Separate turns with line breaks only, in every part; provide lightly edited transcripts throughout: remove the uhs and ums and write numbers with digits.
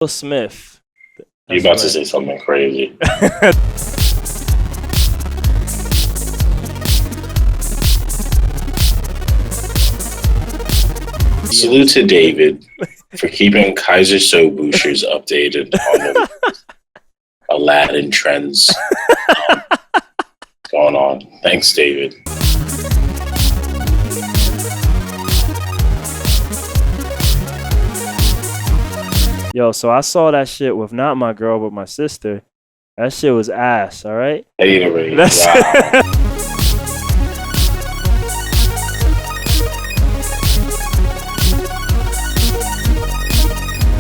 Will Smith.
You about to say something crazy. Salute to David for keeping Kaiser so booshers updated on the Aladdin trends going on. Thanks, David.
Yo, so I saw that shit with not my girl, but my sister. That shit was ass, all right?
Anyway, wow.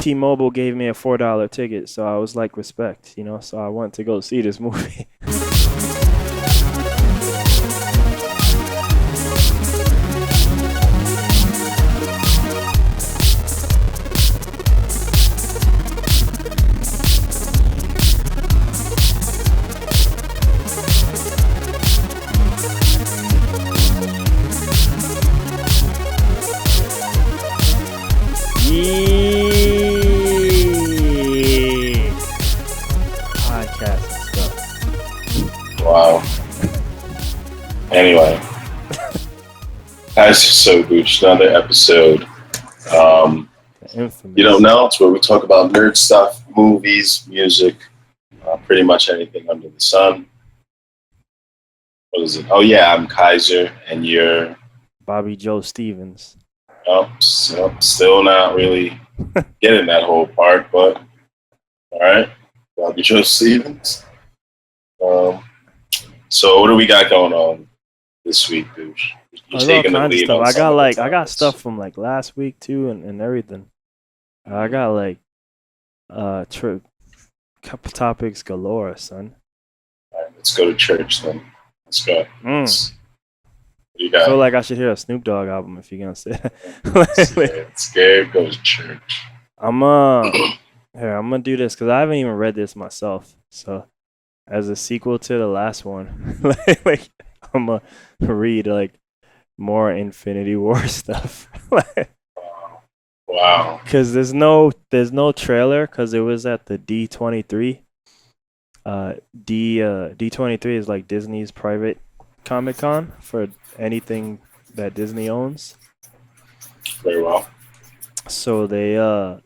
T-Mobile gave me a $4 ticket, so I was like, respect, you know? So I went to go see this movie. Podcast and stuff.
Wow. Anyway, Kaiser so boosh, another episode.
Infamous.
You don't know, it's where we talk about nerd stuff, movies, music, pretty much anything under the sun. What is it? Oh yeah, I'm Kaiser, and you're
Bobby Joe Stevens.
Still not really getting that whole part, but all right, Bobby Joe Stevens. So what do we got going on this week, Boosh? You're taking the lead on
I got stuff from like last week too, and everything. I got like couple topics galore, son.
All right, let's go to church then. Let's go. What do you got?
I feel like I should hear a Snoop Dogg album if you're gonna say that.
Scared goes to church.
I'm gonna do this because I haven't even read this myself. So as a sequel to the last one, like I'm gonna read like more Infinity War stuff.
Wow.
Because there's no trailer because it was at the D23. D23 is like Disney's private Comic-Con for anything that Disney owns.
Very well.
So they I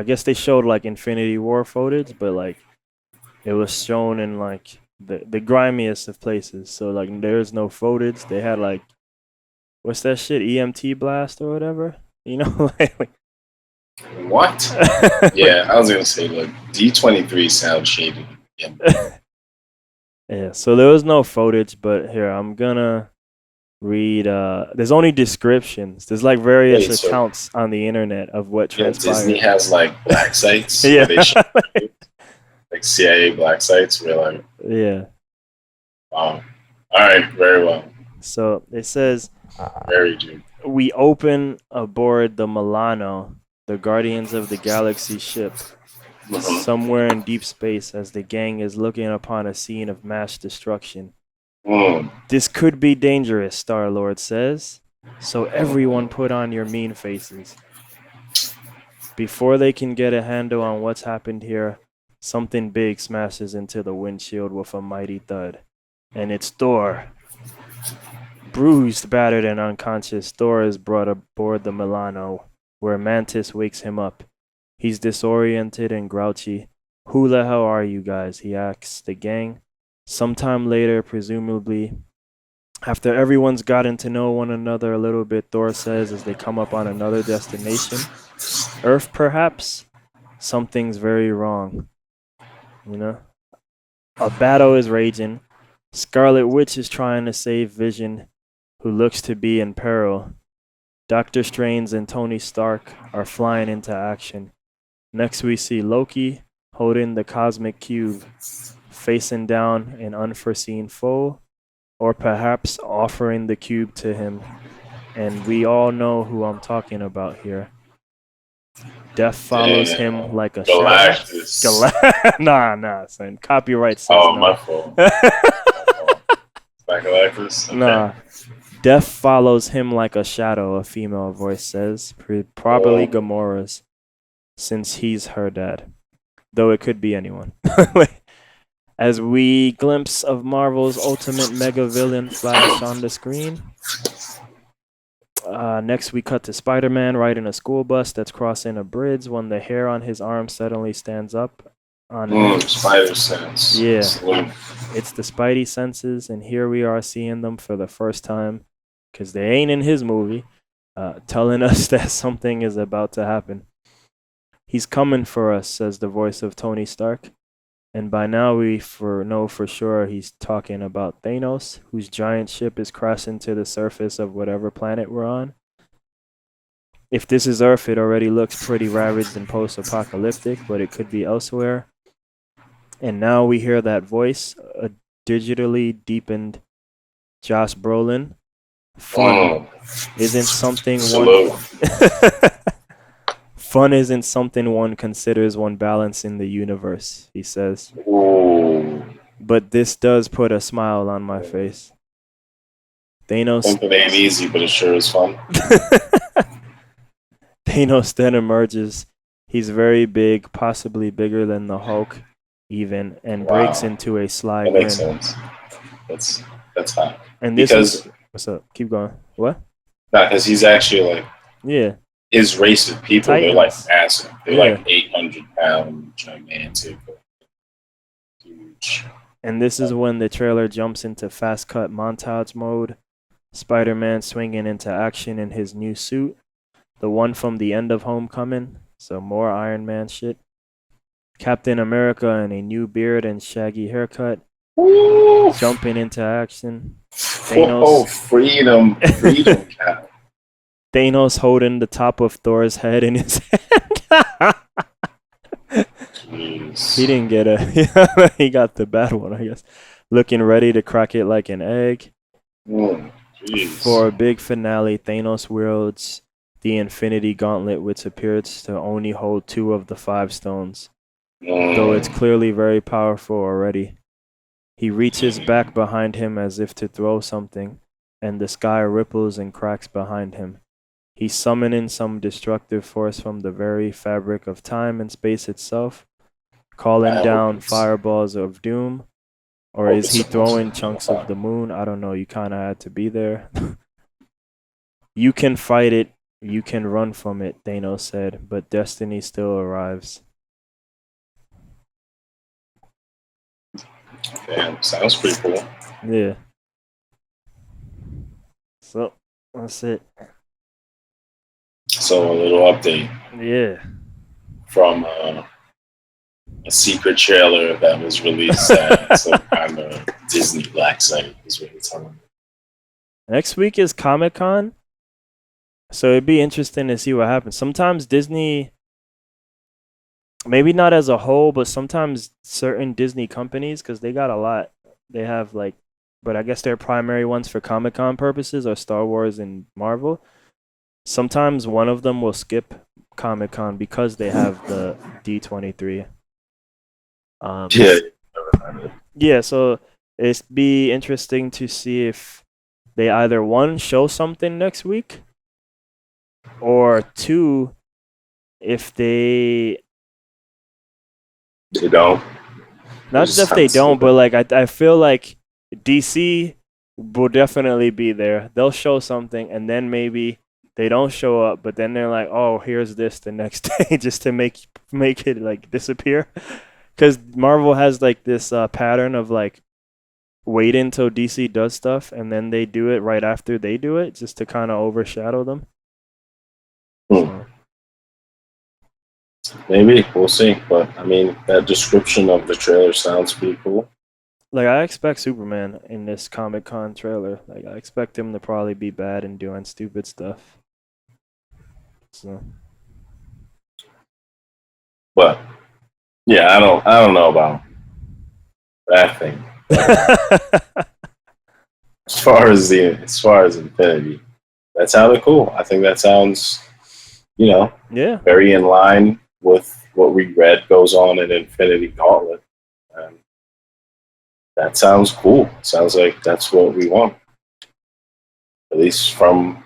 guess they showed like Infinity War footage, but like it was shown in like the grimiest of places. So like there's no footage. They had like what's that shit? EMT blast or whatever. You know, like
what? Yeah, I was gonna say like D23 sounds shady. Yeah.
Yeah, so there was no footage, but here I'm gonna read. There's only descriptions. There's like various accounts on the internet of what transpired.
Disney has like black sites.
Yeah,
where they show, like CIA black sites. Where like
yeah.
Wow. All right. Very well.
So it says.
Very true.
We open aboard the Milano, the Guardians of the Galaxy ship, somewhere in deep space as the gang is looking upon a scene of mass destruction. This could be dangerous, Star-Lord says, so everyone put on your mean faces. Before they can get a handle on what's happened here, something big smashes into the windshield with a mighty thud. And it's Thor. Bruised, battered, and unconscious, Thor is brought aboard the Milano, where Mantis wakes him up. He's disoriented and grouchy. Who the hell are you guys? He asks the gang. Sometime later, presumably, after everyone's gotten to know one another a little bit, Thor says as they come up on another destination. Earth, perhaps? Something's very wrong. You know? A battle is raging. Scarlet Witch is trying to save Vision, who looks to be in peril. Doctor Strange and Tony Stark are flying into action. Next we see Loki holding the cosmic cube, facing down an unforeseen foe, or perhaps offering the cube to him. And we all know who I'm talking about here. Death follows him like a shadow. Nah, son. Copyright says no.
My fault. Galactus? Okay.
Nah. Death follows him like a shadow, a female voice says. Probably Gamora's. since he's her dad, though it could be anyone. As we glimpse of Marvel's ultimate mega villain flash on the screen. Next, we cut to Spider-Man riding a school bus that's crossing a bridge when the hair on his arm suddenly stands up on end.
Spider sense.
Yeah.
Salute.
It's the Spidey senses, and here we are seeing them for the first time because they ain't in his movie, telling us that something is about to happen. He's coming for us, says the voice of Tony Stark. And by now we know for sure he's talking about Thanos, whose giant ship is crashing to the surface of whatever planet we're on. If this is Earth, it already looks pretty ravaged and post-apocalyptic, but it could be elsewhere. And now we hear that voice, a digitally deepened Josh Brolin. Fun isn't something Fun isn't something one considers when balancing the universe, he says.
Ooh.
But this does put a smile on my face. Thanos.
Something ain't easy, but it sure is fun.
Thanos then emerges. He's very big, possibly bigger than the Hulk, even, and breaks into a sly
That
grin.
makes sense. That's hot.
And this
Because
what's up? Keep going. What?
because he's actually like
Yeah.
his race of people.
Titans.
They're like massive. They're
Yeah.
like 800-pound gigantic, huge.
And this is when the trailer jumps into fast cut montage mode. Spider-Man swinging into action in his new suit, the one from the end of Homecoming. So more Iron Man shit. Captain America in a new beard and shaggy haircut,
Woo!
jumping into action.
Oh, freedom, cow.
Thanos holding the top of Thor's head in his hand.
Jeez.
He didn't get a. He got the bad one, I guess. Looking ready to crack it like an egg.
Jeez.
For a big finale, Thanos wields the Infinity Gauntlet, which appears to only hold 2 of the 5 stones, though it's clearly very powerful already. He reaches back behind him as if to throw something, and the sky ripples and cracks behind him. He's summoning some destructive force from the very fabric of time and space itself, calling down fireballs of doom. Or is he throwing chunks of the moon? I don't know. You kind of had to be there. You can fight it. You can run from it, Thanos said, but destiny still arrives.
Damn, sounds pretty cool.
Yeah. So, that's it.
So a little update
Yeah.
from a secret trailer that was released at some kind of Disney Black site is what it's telling me.
Next week is Comic-Con. So it'd be interesting to see what happens. Sometimes Disney, maybe not as a whole, but sometimes certain Disney companies, because they got a lot, they have like, but I guess their primary ones for Comic-Con purposes are Star Wars and Marvel. Sometimes one of them will skip Comic-Con because they have the D23. Yeah, so it'd be interesting to see if they either, 1, show something next week, or 2, if they
don't.
Not just if they don't, but like I feel like DC will definitely be there. They'll show something, and then maybe they don't show up, but then they're like, "Oh, here's this the next day," just to make it like disappear. Because Marvel has like this pattern of like waiting until DC does stuff, and then they do it right after they do it, just to kind of overshadow them. So.
Maybe we'll see, but I mean that description of the trailer sounds pretty cool.
Like I expect Superman in this Comic-Con trailer. Like I expect him to probably be bad and doing stupid stuff. So.
But yeah, I don't know about that thing. As far as Infinity, that sounded cool. I think that sounds,
yeah,
very in line with what we read goes on in Infinity Gauntlet. And that sounds cool. Sounds like that's what we want. At least from,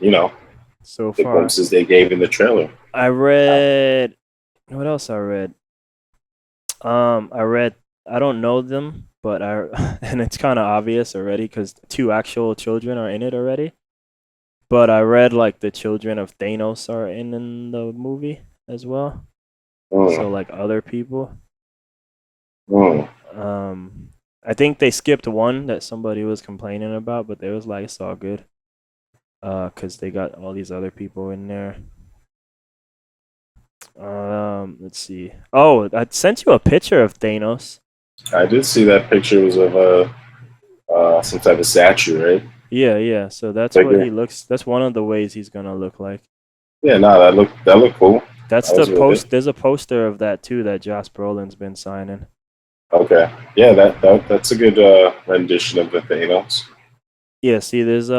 so
the
far
glimpses they gave in the trailer.
I read What else I read? I read. I don't know them, but I and it's kind of obvious already because two actual children are in it already. But I read like the children of Thanos are in the movie as well. So
Mm,
like other people.
mm.
I think they skipped one that somebody was complaining about, but they was like it's all good. Cause they got all these other people in there. Let's see. Oh, I sent you a picture of Thanos.
I did see that picture was of some type of statue, right?
Yeah, yeah. So that's what he
Figure.
looks. That's one of the ways he's gonna look like.
Yeah, no, that looked cool.
That's
That
the
was really
post. There's a poster of that too that Josh Brolin's been signing.
okay. Yeah, that's a good rendition of the Thanos.
Yeah. See, there's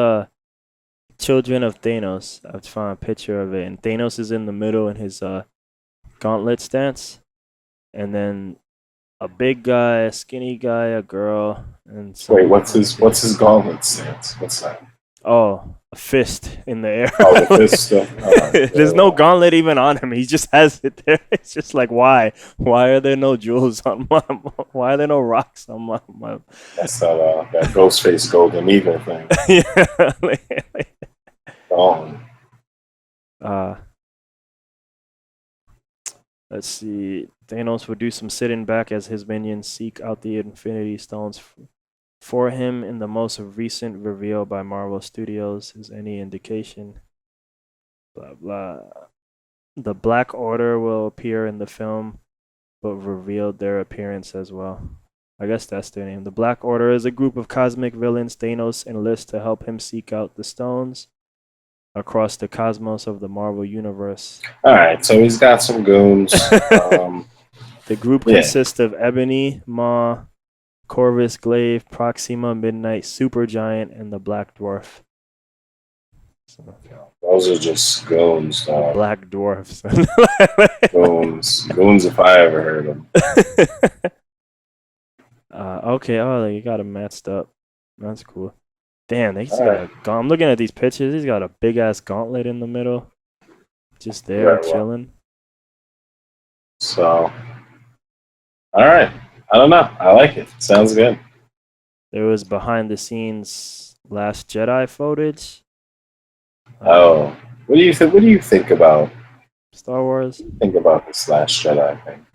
Children of Thanos. I've found a picture of it, and Thanos is in the middle in his gauntlet stance, and then a big guy, a skinny guy, a girl, and
Wait,
some
what's
other
his
people.
what's his gauntlet stance? What's that?
Oh, a fist in the
Oh, the
air.
fist stuff.
There's no gauntlet even on him. He just has it there. It's just like why? Why are there no jewels on my? Why are there no rocks on my?
That's that Ghostface Golden Eagle thing.
Yeah.
Oh,
uh, let's see. Thanos will do some sitting back as his minions seek out the Infinity Stones for him in the most recent reveal by Marvel Studios is any indication. Blah blah. The Black Order will appear in the film, but revealed their appearance as well. I guess that's their name. The Black Order is a group of cosmic villains Thanos enlists to help him seek out the stones across the cosmos of the Marvel Universe.
all right. So he's got some goons. Um,
The group
yeah.
consists of Ebony, Maw, Corvus Glaive, Proxima, Midnight, Supergiant, and the Black Dwarf. So,
Those are just goons, dog.
Black Dwarfs.
Goons if I ever heard them.
Okay, oh, you got him matched up. That's cool. Damn, he's
All
got
right.
a I'm looking at these pictures. He's got a big ass gauntlet in the middle, just there
Very well.
chilling.
So, all right. I don't know. I like it. Sounds good.
There was behind the scenes Last Jedi footage.
Oh, what do you think? What do you think about?
Star Wars.
Think about this Last Jedi thing.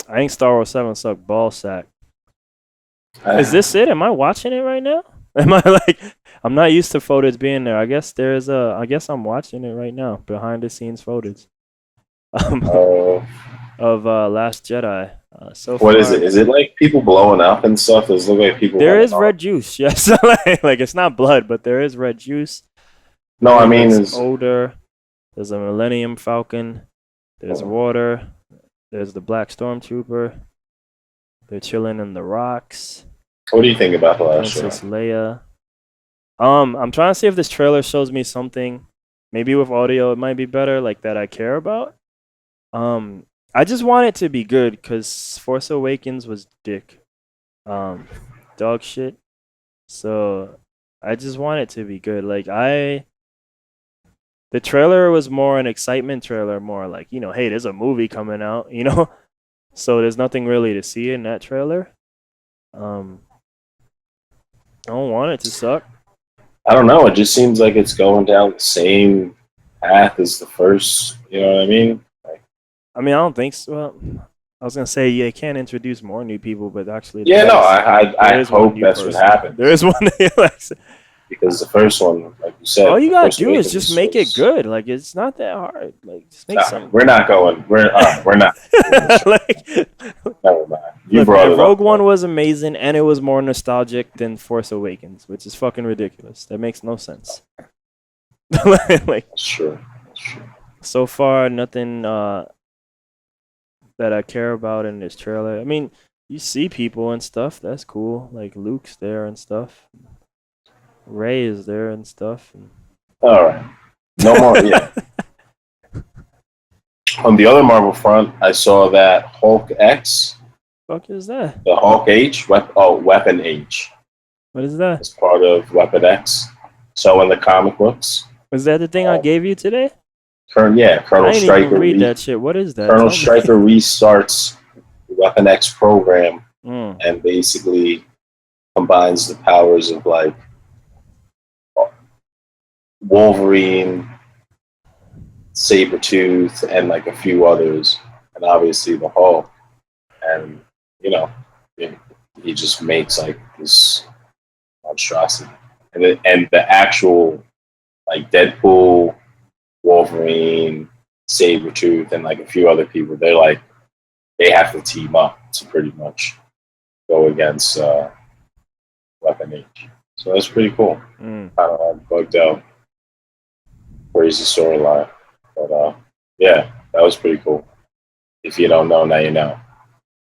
I think Star Wars 7 sucked ball sack. Is this it? Am I watching it right now? Am I like? I'm not used to footage being there. I guess there's a. I guess I'm watching it right now. Behind the scenes footage.
Oh,
Of Last Jedi. So
what
far,
is it? Is it like people blowing up and stuff? Does it look like people
there
running
is
off?
red juice. Yes, like it's not blood, but there is red juice.
No, I
It
mean,
looks
is
older. There's a Millennium Falcon. There's
oh,
water. There's the Black Stormtrooper. They're chilling in the rocks.
what do you think about the Last
Princess
Jedi?
Leia. I'm trying to see if this trailer shows me something. Maybe with audio, it might be better, like that I care about. I just want it to be good because Force Awakens was dick, dog shit. So I just want it to be good. The trailer was more an excitement trailer, more like hey, there's a movie coming out, So there's nothing really to see in that trailer. I don't want it to suck.
I don't know. It just seems like it's going down the same path as the first. You know what I mean? Like,
I mean, I don't think so. Well, I was gonna say you can't introduce more new people, but actually,
yeah, no. I
there is one
hope
new
that's what
person.
happens.
There is one.
Because the first one, like you said,
All you
The
gotta
Force
do is
Awakens
just make it
was-
good. Like it's not that hard. Like just make
Nah,
something.
we're not going. We're not.
Like,
Never mind. You
look,
brought
man,
it
Rogue
up.
One was amazing, and it was more nostalgic than Force Awakens, which is fucking ridiculous. That makes no sense. Like
That's true. That's true.
so far, nothing that I care about in this trailer. I mean, you see people and stuff. That's cool. Like Luke's there and stuff. Ray is there and stuff.
All right. No more. Yeah. On the other Marvel front, I saw that Hulk X,
Fuck is that?
the Hulk H, Weapon H,
What is that?
is part of Weapon X. So in the comic books,
Was that the thing I gave you today?
Colonel
I ain't
Stryker.
even read that shit. What is that?
Colonel
Tell me.
Stryker restarts the Weapon X program
Mm.
and basically combines the powers of like Wolverine, Sabretooth, and like a few others, and obviously the Hulk. And you know, he just makes like this monstrosity, and the actual like Deadpool, Wolverine, Sabretooth, and like a few other people, they have to team up to pretty much go against Weapon H. So that's pretty cool.
Mm.
Kind of bugged out, crazy storyline, but yeah, that was pretty cool. If you don't know, now you know.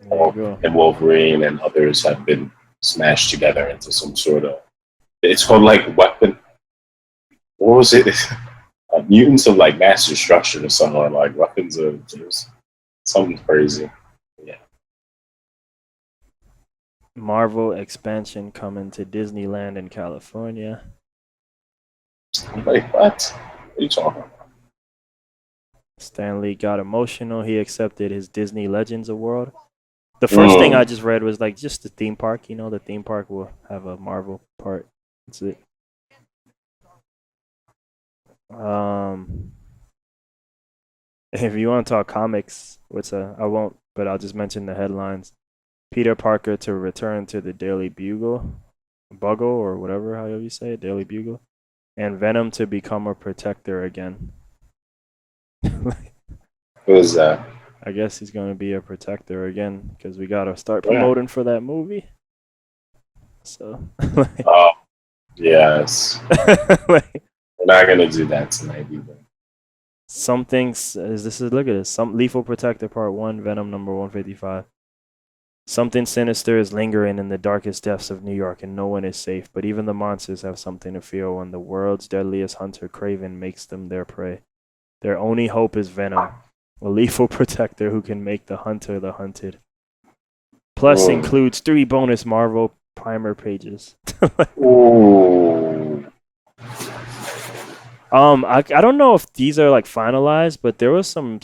There you go.
And Wolverine and others have been smashed together into some sort of. It's called like weapon. What was it? Mutants of like mass destruction or something, or like weapons of something crazy. Yeah.
Marvel expansion coming to Disneyland in California.
Like what? What are you talking about?
Stan Lee got emotional. He accepted his Disney Legends Award. The first thing I just read was like just the theme park. You know, the theme park will have a Marvel part. That's it. If you want to talk comics, I won't, but I'll just mention the headlines. Peter Parker to return to the Daily Bugle, or whatever, however you say it, Daily Bugle, and Venom to become a protector again.
What is that?
I guess he's going to be a protector again because we got to start promoting for that movie. So.
Oh, yes. We're not going to do that tonight either.
Some things, look at this. Some Lethal Protector Part 1, Venom number 155. Something sinister is lingering in the darkest depths of New York, and no one is safe. But even the monsters have something to fear when the world's deadliest hunter, Kraven, makes them their prey. Their only hope is Venom, a lethal protector who can make the hunter the hunted. Plus includes 3 bonus Marvel primer pages.
Ooh.
I don't know if these are like finalized, but there was some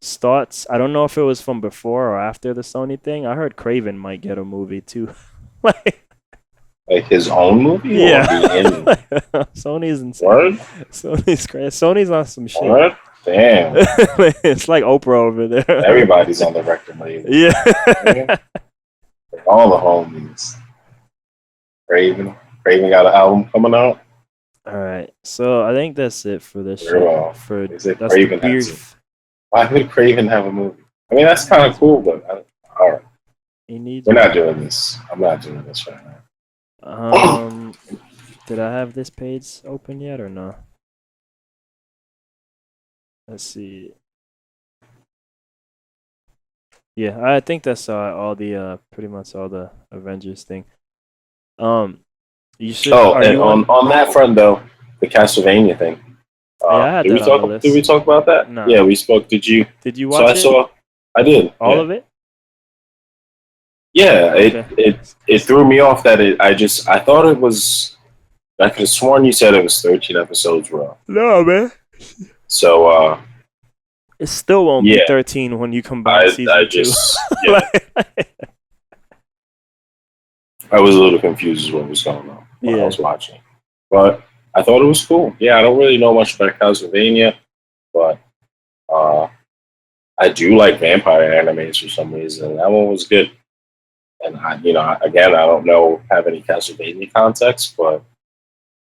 thoughts. I don't know if it was from before or after the Sony thing. I heard Kraven might get a movie too.
Like his own movie?
Yeah.
Or
Sony's insane.
What?
Sony's crazy. Sony's on some shit.
What? Damn.
It's like Oprah over there.
Everybody's on the record label.
Yeah.
All the homies. Kraven got an album coming out.
All right. So I think that's it for this shit.
Is it
that's
Kraven
beef.
Why would Kraven have a movie? I mean, that's kind of cool, but all right. We're not doing this. I'm not doing this right now.
Did I have this page open yet or no? Let's see. Yeah, I think that's all the pretty much all the Avengers thing. You should.
On that front though, the Castlevania thing.
Yeah, I had that on the list.
Did we talk about that?
No.
Yeah, we spoke. Did you
watch it?
I did.
All of it?
Yeah, it threw me off that I thought it was. I could have sworn you said it was 13 episodes raw.
No, man.
So
it still won't be 13 when you combine season 2.
Yeah. I was a little confused as what was going on when I was watching, but I thought it was cool. Yeah, I don't really know much about Castlevania, but I do like vampire animes for some reason. That one was good, and I don't have any Castlevania context, but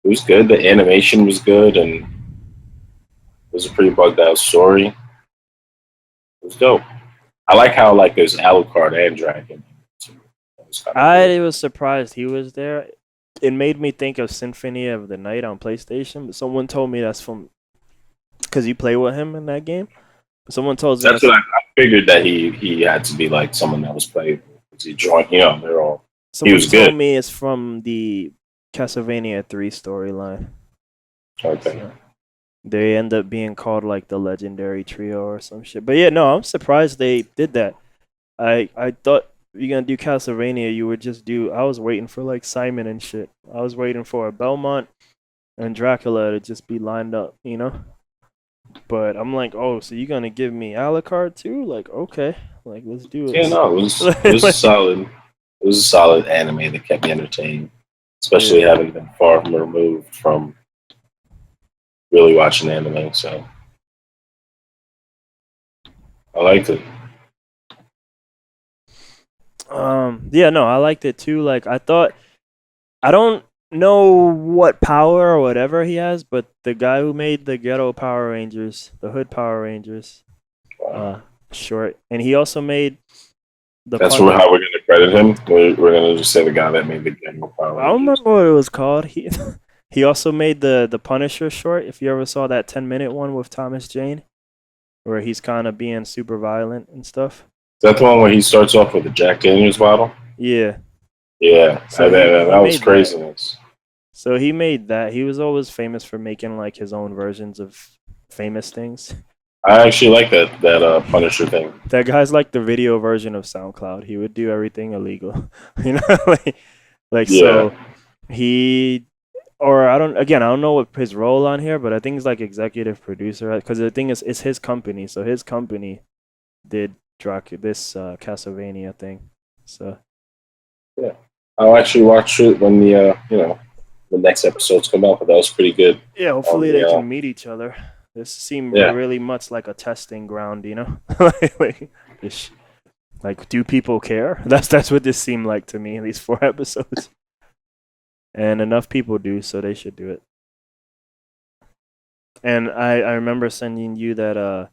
it was good. The animation was good, and it was a pretty bugged out story. It was dope. I like how there's Alucard and Dragon.
I was surprised he was there. It made me think of Symphony of the Night on PlayStation, but someone told me that's from because you play with him in that game. Someone told me
that's what I figured, that he had to be like someone that was playable because he joined. They're all. He was good.
Told me it's from the Castlevania 3 storyline.
Okay.
So they end up being called like the Legendary Trio or some shit. But yeah, no, I'm surprised they did that. I thought you're gonna do Castlevania, you would just do. I was waiting for like Simon and shit. I was waiting for a Belmont and Dracula to just be lined up, But I'm like, oh, so you're gonna give me a la carte too? Like, okay, like let's do
Yeah,
it.
no, it was a
Like,
solid anime that kept me entertained, especially
yeah.
having been far removed from really watching anime. So I liked it.
Yeah, no, I liked it too. Like, I thought I don't know what power or whatever he has, but the guy who made the Ghetto Power Rangers, the Hood Power Rangers,
Wow.
uh, short, and he also made the
That's
pun.
how we're gonna credit him. We're gonna just say the guy that made the game of Power
I don't
Rangers.
remember what it was called. He he also made the Punisher short. If you ever saw that 10-minute one with Thomas Jane, where he's kind of being super violent and stuff.
Is that the one where he starts off with a Jack Daniels bottle?
Yeah.
Yeah,
So he
that was
made that.
craziness.
So he made that. He was always famous for making like his own versions of famous things.
I actually like that Punisher thing.
That guy's like the video version of SoundCloud. He would do everything illegal, you know. Like
Yeah,
so he or I don't know what his role on here, but I think he's like executive producer because the thing is it's his company, so his company did this Castlevania thing. So
yeah. I'll actually watch it when the next episodes come out. But that was pretty good.
yeah,
On
hopefully
the
they can meet each other. This seemed
yeah,
really much like a testing ground, you know. This like, do people care? That's what this seemed like to me in these 4 episodes. And enough people do, so they should do it. And I remember sending you that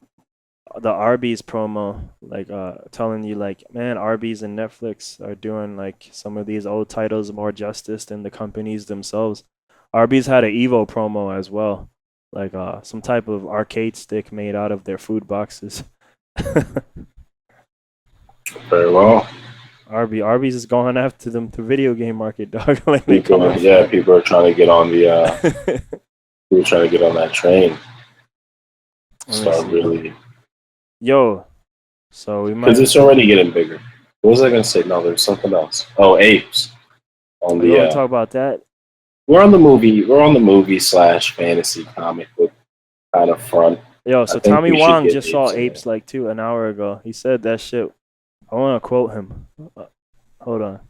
the Arby's promo, like telling you like, man, Arby's and Netflix are doing like some of these old titles more justice than the companies themselves. Arby's had an Evo promo as well, like some type of arcade stick made out of their food boxes.
very well.
Arby's is going after them the video game market, dog. Like they coming.
People are trying to get on people are trying to get on that train. Start really
Yo, so we
because
might.
it's already getting bigger. What was I gonna say? No, there's something else. Oh, Apes on
You want to
the
talk about that?
we're on the movie. We're on the movie slash fantasy comic book kind of front.
Yo,
I
so
think
Tommy
we should
Wong
get
just saw
in
Apes
there.
like 2 hours ago. He said that shit. I want to quote him. Hold on.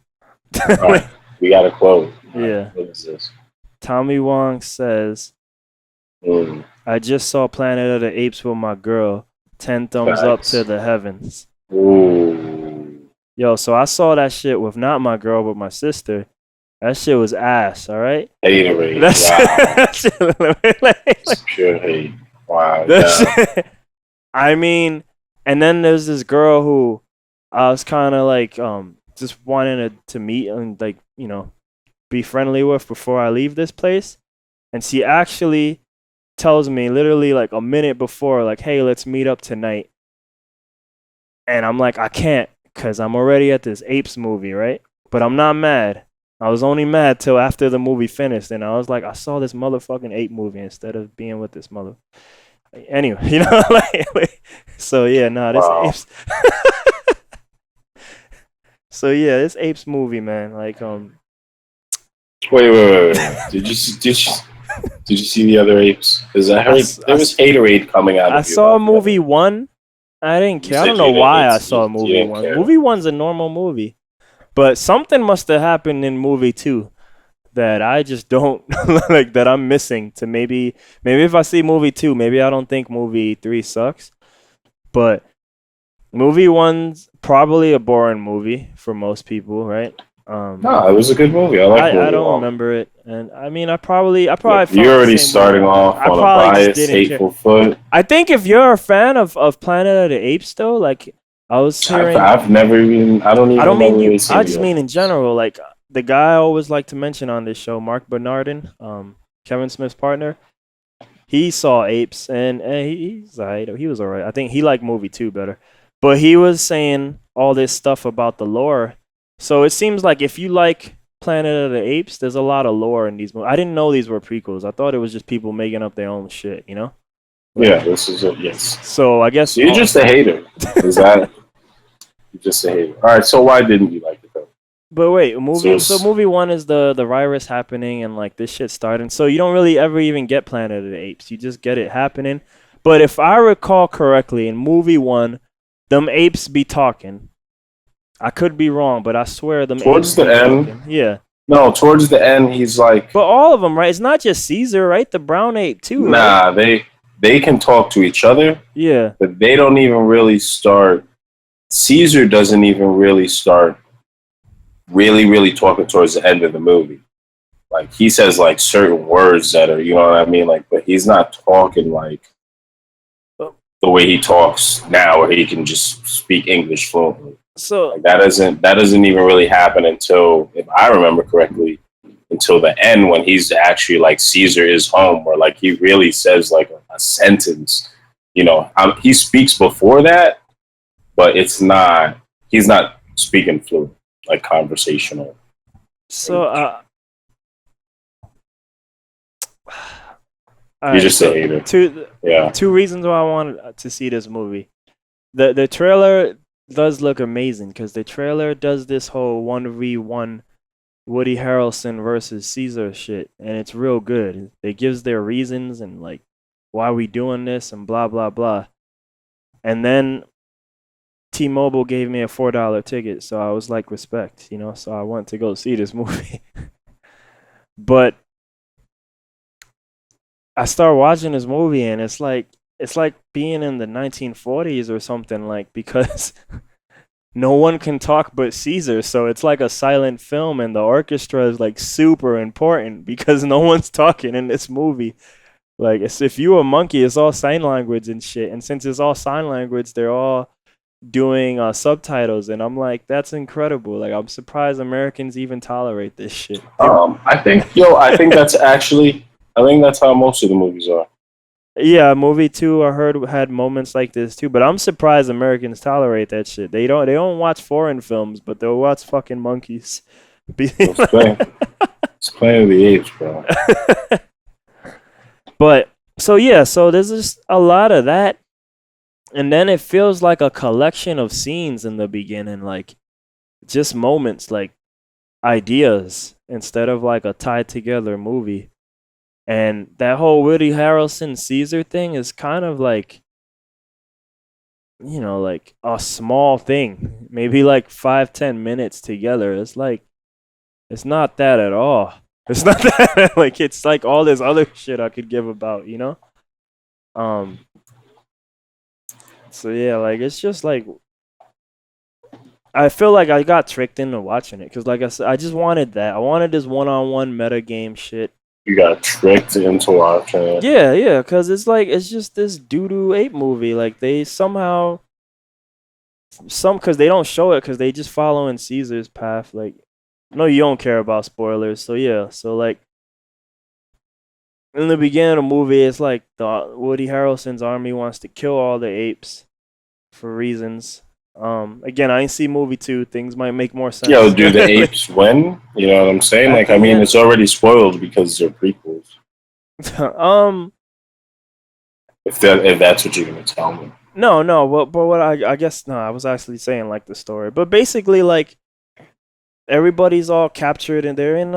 All right, we got a quote. All right,
Yeah.
what is this?
Tommy Wong says,
Mm,
I just saw Planet of the Apes with my girl. 10 thumbs up
facts.
to the heavens.
Ooh,
Yo, so I saw that shit with not my girl, but my sister. That shit was ass, all right?
haterade.
That's,
Wow,
that shit,
it's pure hate. Wow,
that
yeah.
shit, I mean, and then there's this girl who I was kind of like just wanting to meet and like, you know, be friendly with before I leave this place. And she actually tells me literally like a minute before, like, hey, let's meet up tonight. And I'm like, I can't because I'm already at this Apes movie, right? But I'm not mad. I was only mad till after the movie finished. And I was like, I saw this motherfucking ape movie instead of being with this mother. Anyway, you know, like, so yeah, nah, this
Wow.
Apes. So yeah, this Apes movie, man. Like,
Wait. Did you see the other apes? Because I heard there was haterade coming out of
I
you.
saw
about the
movie
other-
one. I didn't
You
care. I
said
don't know
you didn't-
why I
you
saw movie
didn't
one.
care.
Movie one's a normal movie, but something must have happened in movie two that I just don't like that I'm missing. To maybe if I see movie two, maybe I don't think movie three sucks, but movie one's probably a boring movie for most people, right?
No, it was a good movie. I like movie
I don't
one.
remember it, and I mean I probably
Look,
felt
you're
the
already
same way.
starting off
I
on a
probably just
biased,
didn't care.
hateful foot.
I think if you're a fan of Planet of the Apes, though, like I was hearing,
I've never even. I don't even.
I don't mean
remember
you.
really seeing
I just
the
mean in
others.
general. Like the guy I always like to mention on this show, Mark Bernardin, Kevin Smith's partner. He saw Apes and he's alright. He was alright. I think he liked movie two better, but he was saying all this stuff about the lore. So it seems like if you like Planet of the Apes, there's a lot of lore in these movies. I didn't know these were prequels. I thought it was just people making up their own shit. You know? Like,
Yeah, this is it. Yes.
So I guess
So you're just a hater. Is that? You're just a hater. All right. So why didn't you like it though?
But wait, movie.
So
So movie one is the virus happening and like this shit starting. So you don't really ever even get Planet of the Apes. You just get it happening. But if I recall correctly, in movie 1, them apes be talking. I could be wrong, but I swear them
Towards
apes
the
be
end,
talking. Yeah.
no, towards the end, he's like,
But all of them, right? It's not just Caesar, right? The brown ape too, right?
nah, they can talk to each other,
Yeah.
but they don't even really start. Caesar doesn't even really start really talking towards the end of the movie. Like he says like certain words that are, you know what I mean? Like, but he's not talking like the way he talks now, where he can just speak English fluently.
So
Like that doesn't even really happen until, if I remember correctly, until the end when he's actually like Caesar is home, or like he really says like a sentence. You know, he speaks before that, but he's not speaking fluent, like conversational.
so
You're just a hater.
Two reasons why I wanted to see this movie. The trailer does look amazing because the trailer does this whole 1v1 Woody Harrelson versus Caesar shit, and it's real good. It gives their reasons and like why we doing this and blah blah blah. And then T-Mobile gave me a $4 ticket, so I was like, respect, you know. So I went to go see this movie, but I started watching this movie and it's like being in the 1940s or something, like, because no one can talk but Caesar, so it's like a silent film and the orchestra is like super important because no one's talking in this movie. Like, it's, if you a monkey, it's all sign language and shit, and since it's all sign language, they're all doing subtitles, and I'm like, that's incredible. Like, I'm surprised Americans even tolerate this shit.
I think that's how most of the movies are.
Yeah, movie 2 I heard had moments like this too, but I'm surprised Americans tolerate that shit. They don't watch foreign films, but they'll watch fucking monkeys.
It's Planet of the Apes, bro.
But so there's just a lot of that, and then it feels like a collection of scenes in the beginning, like just moments, like ideas, instead of like a tied together movie. And that whole Woody Harrelson Caesar thing is kind of like, you know, like a small thing, maybe like 5-10 minutes together. It's like, it's not that at all. It's not that, like, it's like all this other shit I could give about, you know. So yeah, like, it's just like, I feel like I got tricked into watching it because, like I said, I just wanted that. I wanted this one-on-one meta game shit.
You got tricked into watching it.
Yeah, because it's like, it's just this doo-doo ape movie. Like, they somehow, because they don't show it because they just following Caesar's path. Like, no, you don't care about spoilers. So yeah, so like, in the beginning of the movie, it's like the Woody Harrelson's army wants to kill all the apes for reasons. Again, I ain't see movie 2. Things might make more sense.
Yo, do the apes win? You know what I'm saying? Like, I mean, it's already spoiled because they're prequels. If that's what you're gonna tell me.
No, but what I guess, no, I was actually saying like the story, but basically, like, everybody's all captured and they're in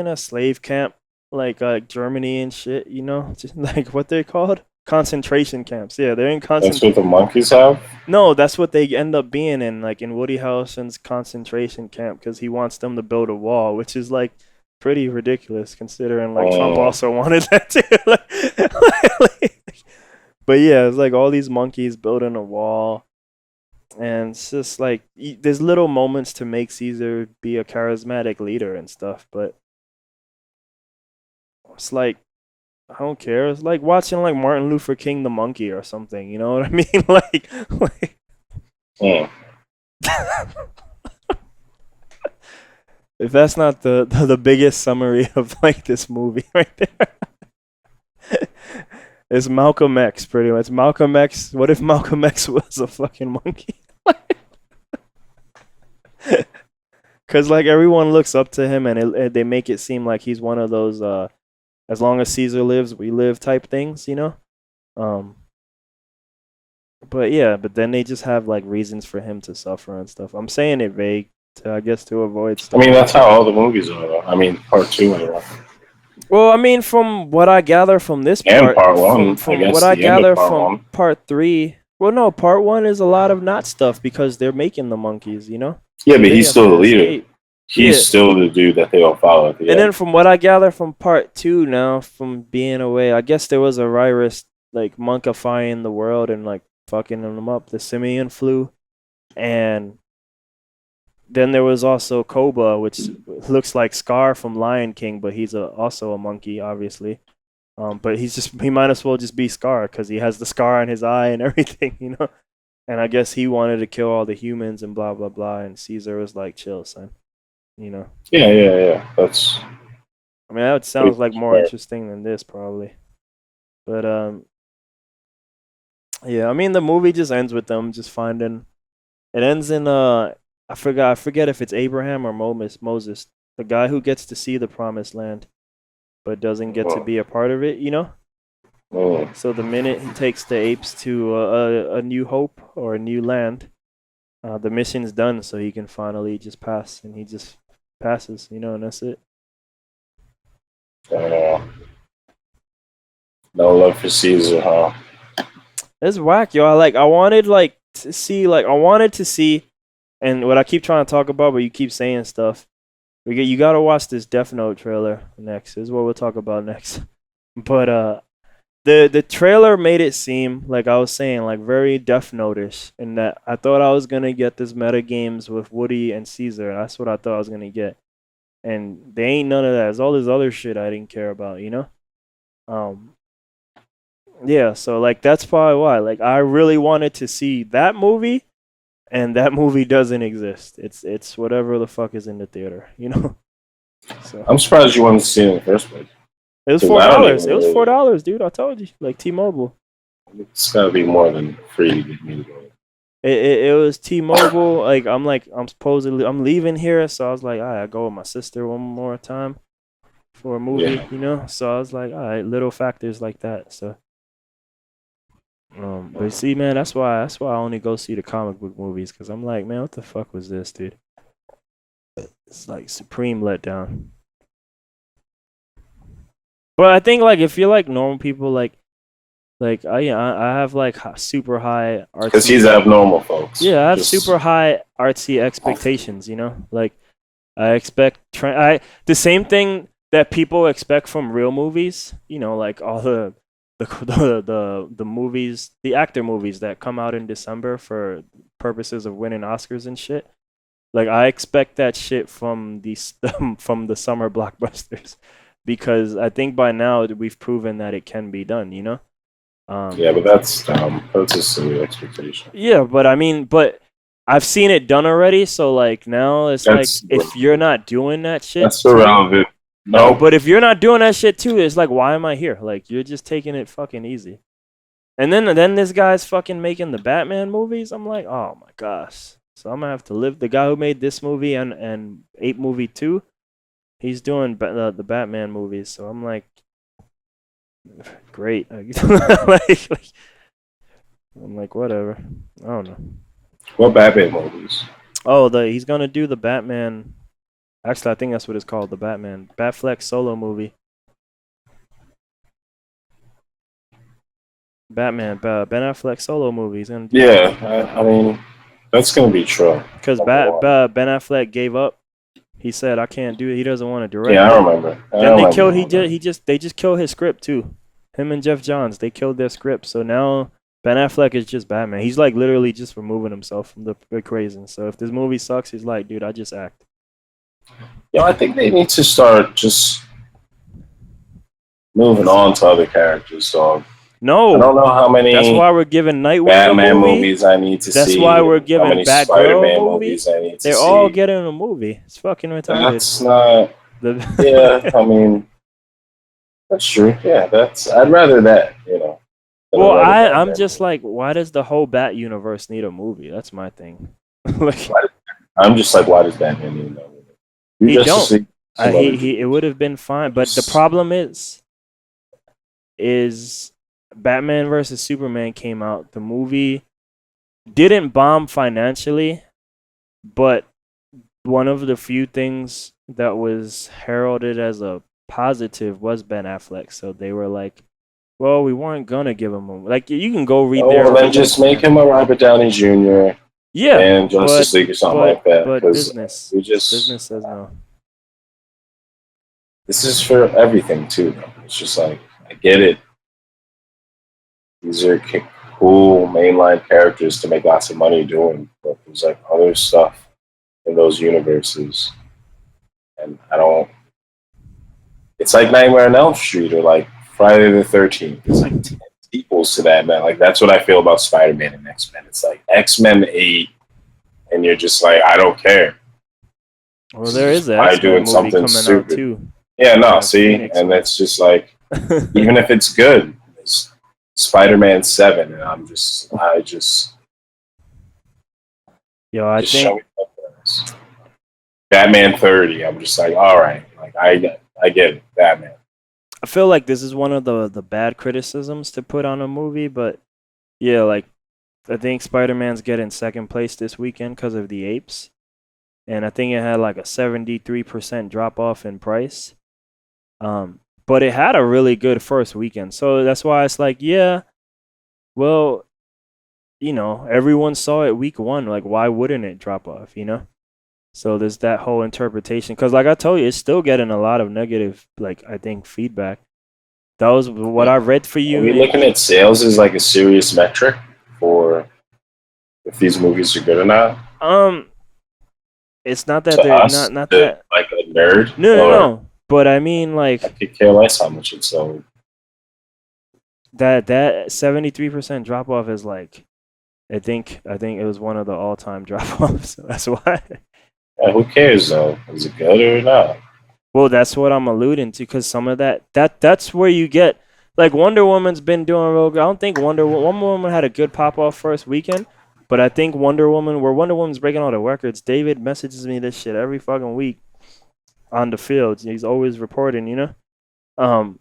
a slave camp, like Germany and shit, you know, just like what they're called. Concentration camps. Yeah, they're in concentration.
That's what the monkeys have?
No, that's what they end up being in, like in Woody Harrelson's concentration camp, because he wants them to build a wall, which is like pretty ridiculous considering like Trump also wanted that too. But yeah, it's like all these monkeys building a wall, and it's just like there's little moments to make Caesar be a charismatic leader and stuff, but it's like, I don't care. It's like watching like Martin Luther King the monkey or something. You know what I mean? like if that's not the biggest summary of like this movie right there, it's Malcolm X pretty much. Malcolm X. What if Malcolm X was a fucking monkey? Because like everyone looks up to him, and they make it seem like he's one of those as long as Caesar lives, we live type things, you know? But yeah, but then they just have like reasons for him to suffer and stuff. I'm saying it vague, I guess, to avoid stuff.
I mean, that's how all the movies are, though. I mean, part 2 anyway.
Well, I mean, from what I gather from this
And
part,
part one, I
from
guess
what I
the end of
gather
part
from
one.
part three, well, no, part one is a lot of not stuff because they're making the monkeys, you know?
Yeah,
So
but
they
he's
have
still the
to
leader.
escape.
He's
Yeah.
still the dude that they all follow at the
And then
end.
from what I gather from part two now, from being away, I guess there was a virus like monkifying the world and like fucking them up, the simian flu. And then there was also Koba, which looks like Scar from Lion King, but he's also a monkey, obviously. But he might as well just be Scar because he has the scar on his eye and everything, you know. And I guess he wanted to kill all the humans and blah blah blah. And Caesar was like, "Chill, son," you know.
Yeah. That's
I mean, that sounds like more interesting than this probably. But yeah. I mean, the movie just ends with them just finding. It ends in I forget if it's Abraham or Moses, the guy who gets to see the promised land, but doesn't get to be a part of it, you know. So the minute he takes the apes to a new hope or a new land, the mission's done. So he can finally just pass, and he just passes, you know, and that's it.
no love for Caesar, huh?
It's whack, yo. I wanted I wanted to see, and what I keep trying to talk about, but you keep saying stuff. You gotta watch this Death Note trailer next. This is what we'll talk about next. But the trailer made it seem like I was saying like very Death Note-ish, in that I thought I was gonna get this meta games with Woody and Caesar. That's what I thought I was gonna get, and they ain't none of that. It's all this other shit I didn't care about, you know. Um, yeah, so like that's probably why. Like I really wanted to see that movie, and that movie doesn't exist. It's whatever the fuck is in the theater, you know. So
I'm surprised you wanted to see it in the first place.
it was $4. It was $4, dude. I told you, like T-Mobile.
It's gotta be more than free to get me to go.
It was T-Mobile. I'm leaving here, so I was like, all right, I go with my sister one more time for a movie, you know. So I was like, all right, little factors like that. So, but see, man, that's why I only go see the comic book movies, because I'm like, man, what the fuck was this, dude? It's like supreme letdown. But I think like if you're like normal people, I have like super high artsy.
Because he's abnormal, folks.
Yeah, I have super high artsy expectations. You know, like I expect the same thing that people expect from real movies. You know, like all the movies, the actor movies that come out in December for purposes of winning Oscars and shit. Like I expect that shit from from the summer blockbusters, because I think by now we've proven that it can be done. You know.
Yeah, but that's a silly expectation.
Yeah, but I mean, I've seen it done already, so like now it's
That's
like if you're not doing that shit,
that's irrelevant.
no. But if you're not doing that shit too, it's like, why am I here? Like you're just taking it fucking easy. And then this guy's fucking making the Batman movies. I'm like, oh my gosh. So I'm gonna have to live. The guy who made this movie and Ape movie 2, he's doing the Batman movies. So I'm like, great. like I'm like, whatever. I don't know.
What Batman movies?
Oh, he's gonna do the Batman. Actually, I think that's what it's called, the Batfleck solo movie. Ben Affleck solo movie. He's gonna do.
Yeah, I mean, that's gonna be true.
Because Ben Affleck gave up. He said, "I can't do it." He doesn't want to direct.
Yeah, I remember.
Then they killed. They just killed his script too. Him and Jeff Johns, they killed their script. So now Ben Affleck is just Batman. He's like literally just removing himself from the equation. So if this movie sucks, he's like, dude, I just act.
Yeah, I think they need to start just moving on to other characters. So
no,
I don't know how many.
That's why we're giving Nightwing
Batman
a movie.
Movies I need to see.
That's why we're giving
how many
Batgirl
Spider-Man
movies
I need to
They're
see.
all getting a movie. It's fucking retarded.
That's not. Yeah, I mean, that's true. Yeah, I'd rather that. You know.
Well, I'm just like, why does the whole Bat universe need a movie? That's my thing.
I'm just like, why does Batman need a movie?
He don't. It would have been fine, but the problem is Batman versus Superman came out. The movie didn't bomb financially, but one of the few things that was heralded as a positive was Ben Affleck. So they were like, well, we weren't gonna give him a, like you can go read
Oh,
their
well, then just make him a Robert Downey Jr.
yeah,
and Justice League or something like that.
but
Because
business says no.
this is for everything too. Though. It's just like I get it. These are cool mainline characters to make lots of money doing, but there's like other stuff in those universes, and I don't. It's like Nightmare on Elm Street or like Friday the 13th. It's like 10 equals to that, man. Like that's what I feel about Spider-Man and X-Men. It's like X-Men 8, and you're just like, I don't care.
Well, there is
I doing something stupid.
Too.
Yeah, no, see, and it's just like, even if it's good, it's Spider-Man 7, and I just.
Yo, I
just
think
show me something else. Batman 30. I'm just like, all right, like I get it, Batman.
I feel like this is one of the bad criticisms to put on a movie, but yeah, like I think Spider-Man's getting second place this weekend because of the Apes, and I think it had like a 73% drop off in price. But it had a really good first weekend, so that's why it's like, yeah, well, you know, everyone saw it week one, like why wouldn't it drop off, you know? So there's that whole interpretation, because like I told you, it's still getting a lot of negative, like I think, feedback. That was what I read for you.
Are we looking at sales as like a serious metric for if these movies are good or not?
It's not that
to
they're
us,
not that
like a nerd.
No. But I mean, like,
I could care less how much it sold.
That 73% drop off is like, I think it was one of the all time drop offs. So that's why.
Yeah, who cares though? Is it good or not?
Well, that's what I'm alluding to, because some of that's where you get, like, Wonder Woman's been doing real good. I don't think Wonder Woman had a good pop off first weekend, but I think Wonder Woman's breaking all the records. David messages me this shit every fucking week on the field. He's always reporting, you know.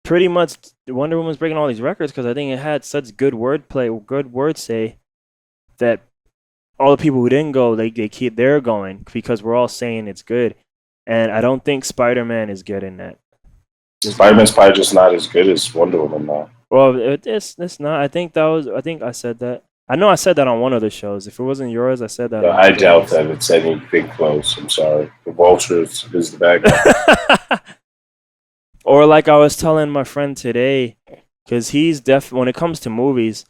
Pretty much Wonder Woman's breaking all these records because I think it had such good wordplay, good word say, that all the people who didn't go, they're going because we're all saying it's good. And I don't think Spider-Man is getting that.
Spider-Man's probably just not as good as Wonder Woman now.
Well, it's not. I think I said that. I know I said that on one of the shows. If it wasn't yours, I said that.
Yeah, I doubt that it's anything close. I'm sorry. The Vulture is the bad guy.
Or like I was telling my friend today, because he's when it comes to movies,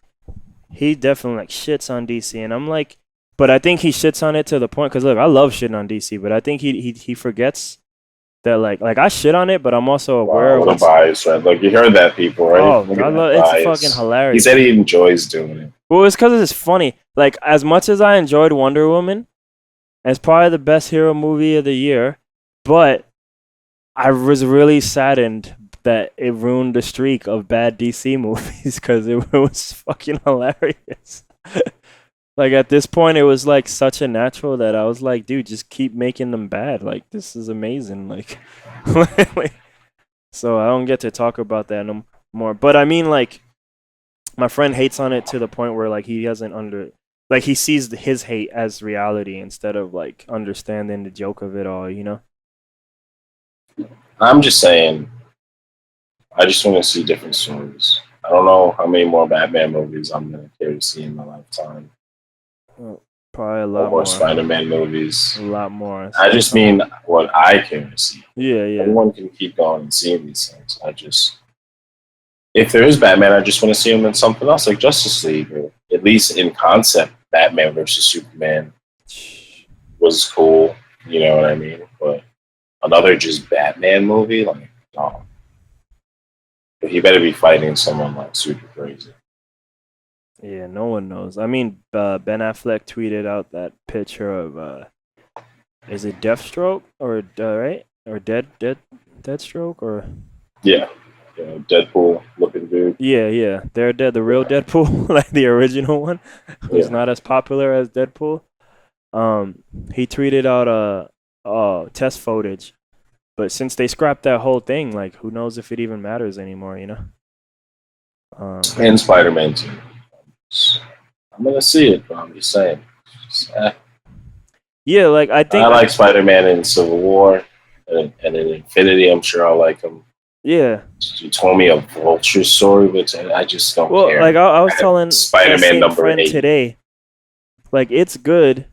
he definitely like shits on DC, and I'm like, but I think he shits on it to the point, because look, I love shitting on DC, but I think he forgets that like I shit on it, but I'm also aware of
what's bias, right? Like you heard that, people, right?
Oh, it's fucking hilarious.
He said he enjoys doing it.
Well, it's because it's funny. Like, as much as I enjoyed Wonder Woman, it's probably the best hero movie of the year, but I was really saddened that it ruined the streak of bad DC movies because it was fucking hilarious. Like, at this point, it was like such a natural that I was like, dude, just keep making them bad. Like, this is amazing. Like, so I don't get to talk about that no more. But I mean, like, my friend hates on it to the point where like he doesn't he sees his hate as reality instead of like understanding the joke of it all, you know?
I'm just saying, I just want to see different stories. I don't know how many more Batman movies I'm going to care to see in my lifetime.
Well, probably a lot
more Spider-Man movies.
A lot more.
I just mean what I care to see.
Yeah.
Everyone can keep going and seeing these things. If there is Batman, I just want to see him in something else, like Justice League, or at least in concept, Batman versus Superman was cool. You know what I mean? But another just Batman movie, like, no. But he better be fighting someone like super crazy.
Yeah, no one knows. I mean, Ben Affleck tweeted out that picture of is it Deathstroke or right or Deathstroke or
yeah. Deadpool looking dude.
Yeah. They're dead. The real Deadpool, like the original one, who's not as popular as Deadpool. He tweeted out test footage, but since they scrapped that whole thing, like who knows if it even matters anymore, you know?
And Spider-Man 2. I'm gonna see it, but I'm just saying.
Yeah, like I think
I like Spider-Man in Civil War, and in Infinity, I'm sure I'll like him.
Yeah.
You told me a Vulture story, which I just don't care.
Like I was telling
Spider-Man
that same
#8
today, like it's good,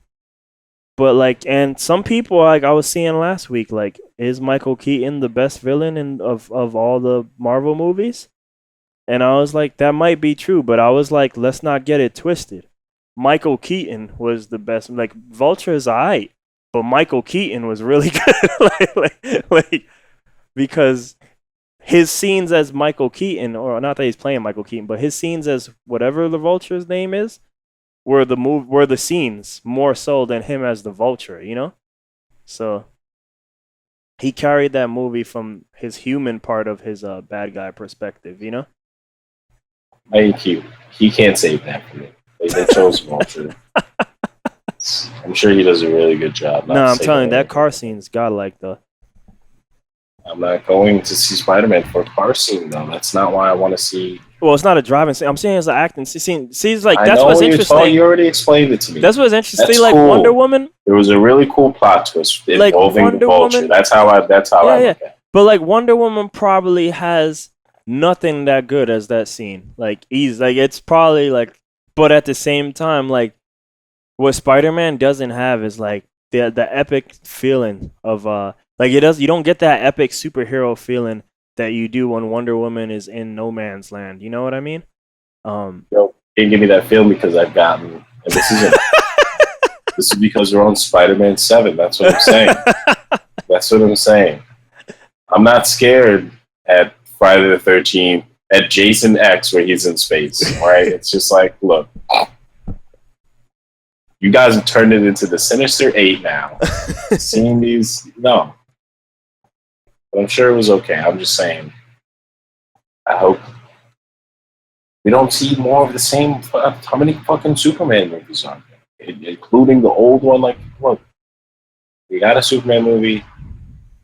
but like, and some people like I was seeing last week, like, is Michael Keaton the best villain of all the Marvel movies? And I was like, that might be true, but I was like, let's not get it twisted. Michael Keaton was the best. Like Vulture is alright, but Michael Keaton was really good. like because his scenes as Michael Keaton, or not that he's playing Michael Keaton, but his scenes as whatever the Vulture's name is, were the scenes more so than him as the Vulture, you know? So he carried that movie from his human part of his bad guy perspective, you know?
I ain't cute. He can't save that for me. They chose Vulture. I'm sure he does a really good job.
No, I'm telling you, that car scene's godlike, though.
I'm not going to see Spider-Man for a car scene, though. That's not why I want to see.
Well, it's not a driving scene. I'm saying it's an acting scene. See, it's like
I
that's
know
what's
what
interesting.
You already explained it to me.
That's what's interesting.
That's
like
cool.
Wonder Woman.
There was a really cool plot twist involving
Wonder
the Vulture.
Woman,
That's how I look at it.
But like Wonder Woman probably has nothing that good as that scene. Like it's probably like, but at the same time, like what Spider-Man doesn't have is like the epic feeling of like it does. You don't get that epic superhero feeling that you do when Wonder Woman is in no man's land. You know what I mean?
Can't give me that feeling because I've gotten. And this isn't. This is because we're on Spider-Man 7. That's what I'm saying. That's what I'm saying. I'm not scared at Friday the 13th at Jason X where he's in space. Right? It's just like, look, you guys have turned it into the Sinister 8 now. Seeing these, no. But I'm sure it was okay. I'm just saying. I hope we don't see more of the same. How many fucking Superman movies are there? Including the old one. Like, look, we got a Superman movie.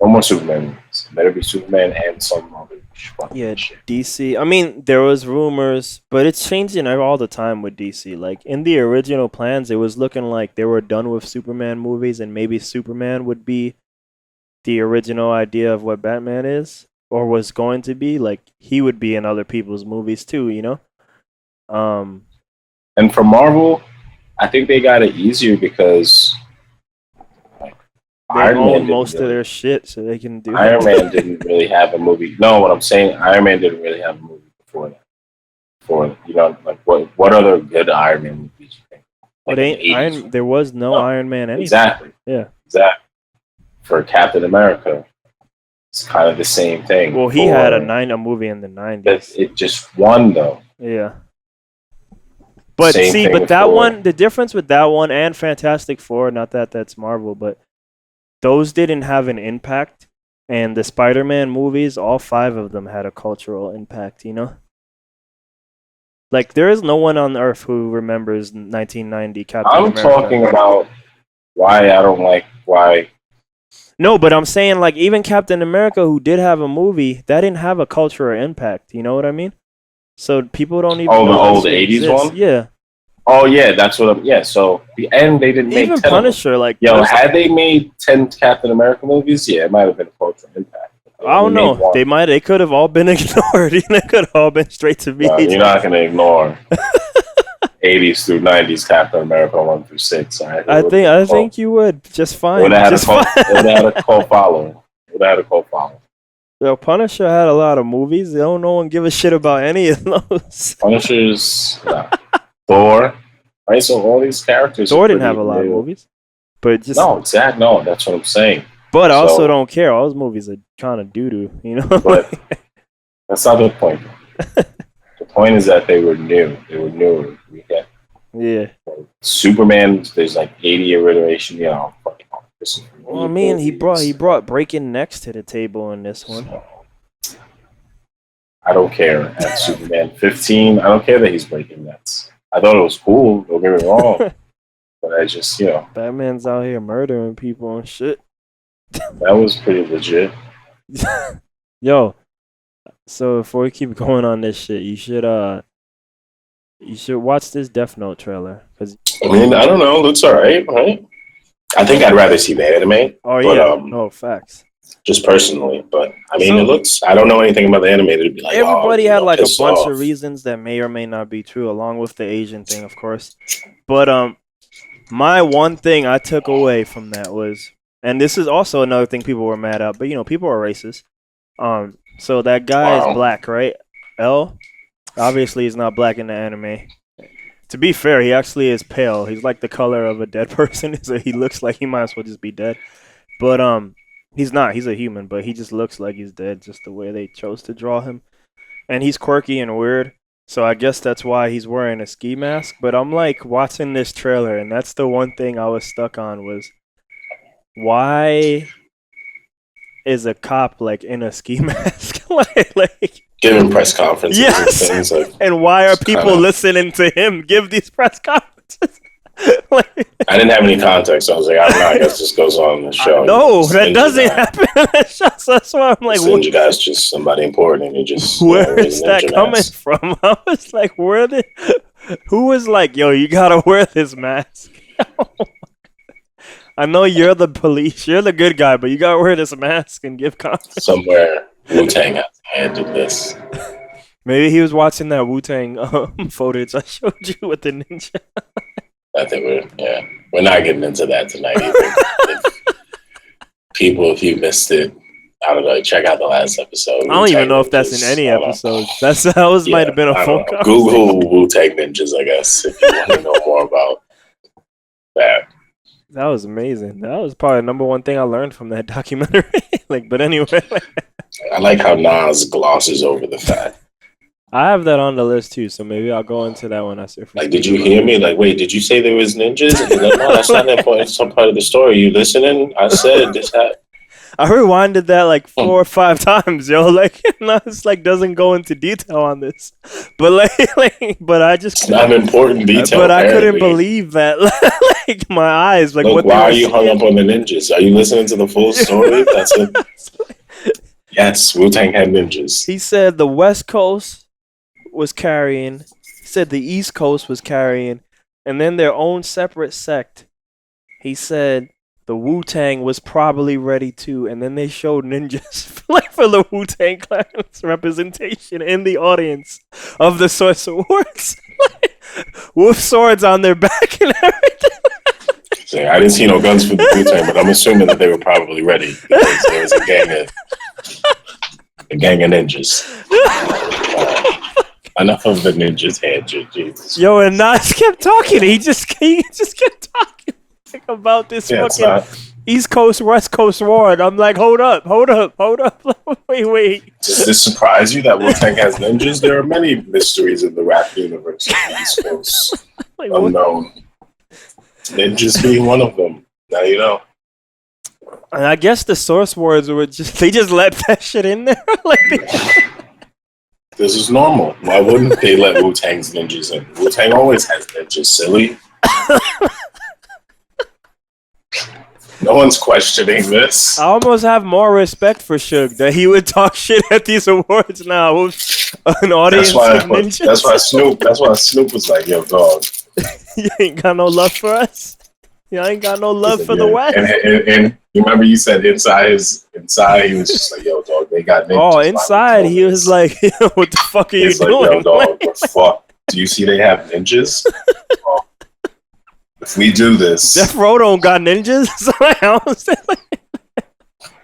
No more Superman movies. It better be Superman and some other fucking shit.
DC. I mean, there was rumors, but it's changing all the time with DC. Like in the original plans, it was looking like they were done with Superman movies, and maybe Superman would be the original idea of what Batman is, or was going to be. Like he would be in other people's movies too, you know.
And for Marvel, I think they got it easier because
they own most of their shit, so they can do.
Iron Man didn't really have a movie. No, what I'm saying, Iron Man didn't really have a movie before that. Before, you know, like what other good Iron Man movies you think? Like
there was no Iron Man anything.
Exactly.
Yeah.
Exactly. For Captain America, it's kind of the same thing.
Well, he had a movie in the 90s.
It just won though.
Yeah. But that one, the difference with that one and Fantastic Four, not that that's Marvel, but those didn't have an impact. And the Spider-Man movies, all 5 of them had a cultural impact, you know? Like, there is no one on Earth who remembers 1990 Captain America.
I'm talking about why I don't like why.
No, but I'm saying, like, even Captain America, who did have a movie, that didn't have a cultural impact. You know what I mean? So people don't even.
Oh, the
know
old '80s one.
Yeah.
Oh yeah, that's what I'm. Yeah, so and they didn't make
even
10
Punisher. Like,
had they made 10 Captain America movies, yeah, it might have been a cultural impact.
I don't know. They could have all been ignored. They could have all been straight to VHS.
You're not gonna ignore 80s through 90s Captain America 1 through 6. Right?
I think you would just fine.
Would have had a cult following. Yo,
Punisher had a lot of movies. No one give a shit about any of those.
Punisher's Thor. Right, so all these characters.
Thor didn't have a lot of movies, but just
no, that's what I'm saying.
But I also don't care. All those movies are kind of doo doo, you know.
But that's not the point. The point is that they were new. They were newer.
Yeah.
Superman. There's like 80 iteration. You know.
Well, I mean, he brought breaking necks to the table in this one.
I don't care. At Superman 15, I don't care that he's breaking necks. I thought it was cool. Don't get me wrong, but I just,
Batman's out here murdering people and shit.
That was pretty legit.
Yo, so before we keep going on this shit, you should watch this Death Note trailer. Cause
I mean, I don't know. Looks alright, right? I think I'd rather see the anime.
Oh yeah, no facts.
just personally. But I mean,
So-
it looks. I don't know anything about the anime to be like.
Everybody
oh,
had like a
pissed
bunch
off.
of reasons that may or may not be true, along with the Asian thing, of course. But my one thing I took away from that was, and this is also another thing people were mad at, but you know, people are racist. So that guy is
Wow.
black, right? L. Obviously, he's not black in the anime. To be fair, he actually is pale. He's like the color of a dead person, so he looks like he might as well just be dead. But he's not. He's a human, but he just looks like he's dead, just the way they chose to draw him. And he's quirky and weird, so I guess that's why he's wearing a ski mask. But I'm like watching this trailer, and that's the one thing I was stuck on was why is a cop like in a ski mask? like
Giving press conferences
Yes.
and things like.
and why are people
Kinda.
listening to him give these press conferences? Like,
I didn't have any context, so I was like, I don't know. I guess this goes on in the show.
no,
This
that
ninja
doesn't
guy-
happen. That's why I'm like,
this ninja guy's just somebody important, and he just
where
wears
is
a
that
ninja
coming
mask.
from? I was like, who was like, yo, you gotta wear this mask? I know you're the police, you're the good guy, but you gotta wear this mask and give comments.
Somewhere Wu-Tang has handled this.
Maybe he was watching that Wu-Tang footage I showed you with the ninja.
I think we're not getting into that tonight either. If you missed it, I don't know. Check out the last episode.
I don't even know if that's in any episode. Might have been a phone call.
Google Wu-Tang Ninjas, I guess, if you want to know more about that.
That was amazing. That was probably the number one thing I learned from that documentary. But anyway,
I like how Nas glosses over the fact.
I have that on the list too, so maybe I'll go into that one.
Like, did you hear me? Like, wait, did you say there was ninjas? And he's like, no, that's not that point. It's some part of the story. You listening? I said this.
I rewinded that like 4 or 5 times, yo. Like, Nas like doesn't go into detail on this, but but I just
It's not an important detail.
But I couldn't
apparently.
believe that. Like my eyes, like
Look,
what?
why are you hung up on the ninjas? Are you listening to the full story? That's it. Yes, Wu-Tang had ninjas.
He said the West Coast was carrying. He said the East Coast was carrying, and then their own separate sect. He said the Wu-Tang was probably ready too, and then they showed ninjas like for the Wu-Tang Clan's representation in the audience of the Source Awards, with swords on their back and everything.
So, I didn't see no guns for the Wu-Tang, but I'm assuming that they were probably ready because there was a gang of ninjas. Enough of the ninjas head, Jesus.
Yo, and Nas kept talking. He just kept talking about this fucking East Coast, West Coast war. And I'm like, hold up. Wait.
Does this surprise you that Wu-Tang has ninjas? There are many mysteries in the rap universe of the East Coast.
Like,
Unknown. Ninjas being one of them. Now you know.
And I guess the source words were they just let that shit in there.
This is normal. Why wouldn't they let Wu-Tang's ninjas in? Wu-Tang always has ninjas, silly. No one's questioning this.
I almost have more respect for Suge that he would talk shit at these awards now. An audience of ninjas.
That's why Snoop was like, yo, dog.
You ain't got no love for us? You ain't got no love for the West?
And you remember you said inside, he was just like, yo, dog, they got ninjas.
Oh, inside, he was like, what the fuck are you doing?
Like, yo, dog, what the fuck? Do you see they have ninjas? Oh, if we do this.
Death Row don't got ninjas?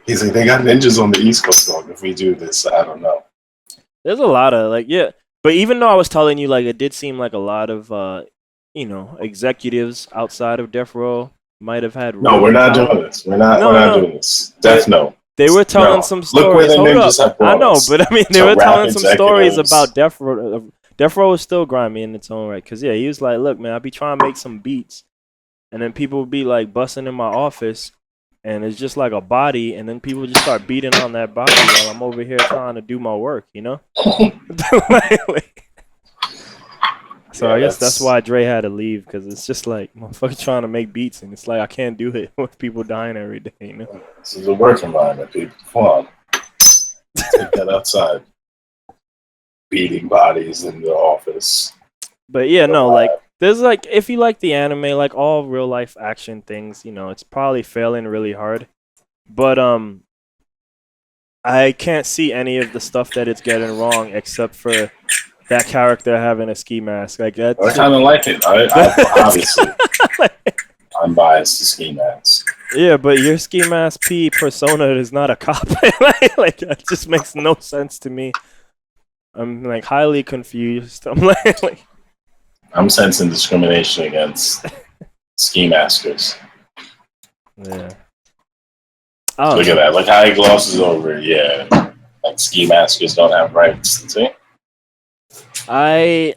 He's like, they got ninjas on the East Coast, dog. If we do this, I don't know.
There's a lot of, but even though I was telling you, it did seem like a lot of, executives outside of Death Row might have had.
No, we're not doing this. We're not doing this. Death no.
They were telling some stories.
Look where the ninjas have brought
I know,
us.
but I mean, they were telling some stories about Death Row. Death Row is still grimy in its own right. Because, he was like, look, man, I be trying to make some beats. And then people would be, busting in my office. And it's just like a body. And then people just start beating on that body while I'm over here trying to do my work, So I guess that's why Dre had to leave, because it's just like motherfucker trying to make beats, and it's like I can't do it with people dying every day.
This is a work environment, people. Come on, take that outside. Beating bodies in the office.
But there's if you like the anime, all real life action things, it's probably failing really hard. But I can't see any of the stuff that it's getting wrong except for that character having a ski mask. Like
I
that's
kind of like it. I obviously, I'm biased to ski mask.
yeah, but your ski mask P persona is not a cop. Like that just makes no sense to me. I'm like highly confused. I'm like
I'm sensing discrimination against ski maskers.
yeah.
Look at that. Look how he glosses over it. Yeah. Like ski maskers don't have rights. See?
I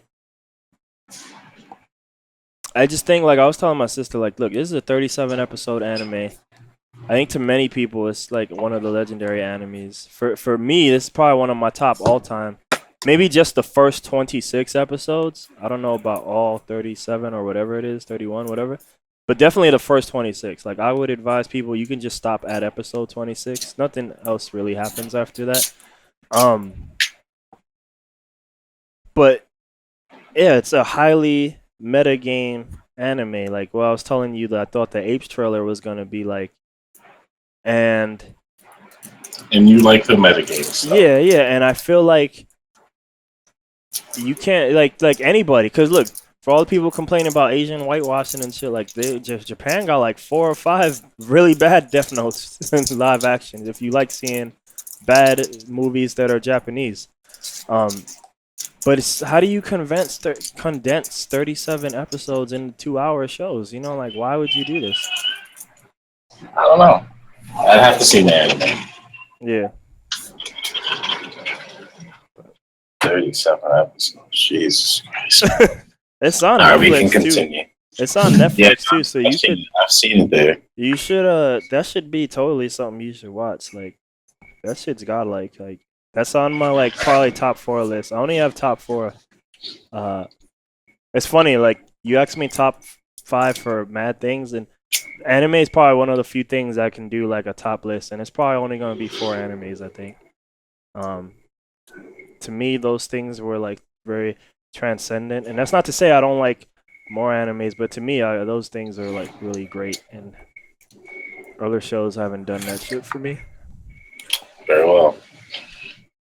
just think like I was telling my sister like, look, this is a 37 episode anime. I think to many people it's like one of the legendary animes. For me, this is probably one of my top all time. Maybe just the first 26 episodes. I don't know about all 37 or whatever it is, 31, whatever. But definitely the first 26. Like I would advise people you can just stop at episode 26. Nothing else really happens after that. But yeah, it's a highly metagame anime. Like I was telling you that I thought the Apes trailer was gonna be like, and
you like the metagame stuff.
Yeah, and I feel like you can't like anybody, because look, for all the people complaining about Asian whitewashing and shit, like Japan got like 4 or 5 really bad Death Notes in live action. If you like seeing bad movies that are Japanese, but it's how do you condense 37 episodes into 2-hour shows? You know, like why would you do this?
I don't know. I'd have to see the anime.
Yeah.
37 episodes. Jesus Christ.
It's on
All right, we
Netflix
can
too.
continue.
It's on Netflix too, so
I've seen it there.
You should that should be totally something you should watch. Like that shit's godlike. Like that's on my like probably top 4 list. I only have top 4. It's funny, like you asked me top 5 for mad things, and anime is probably one of the few things I can do like a top list, and it's probably only gonna be 4 animes, I think. To me, those things were like very transcendent, and that's not to say I don't like more animes, but to me, those things are like really great, and other shows haven't done that shit for me.
Very well.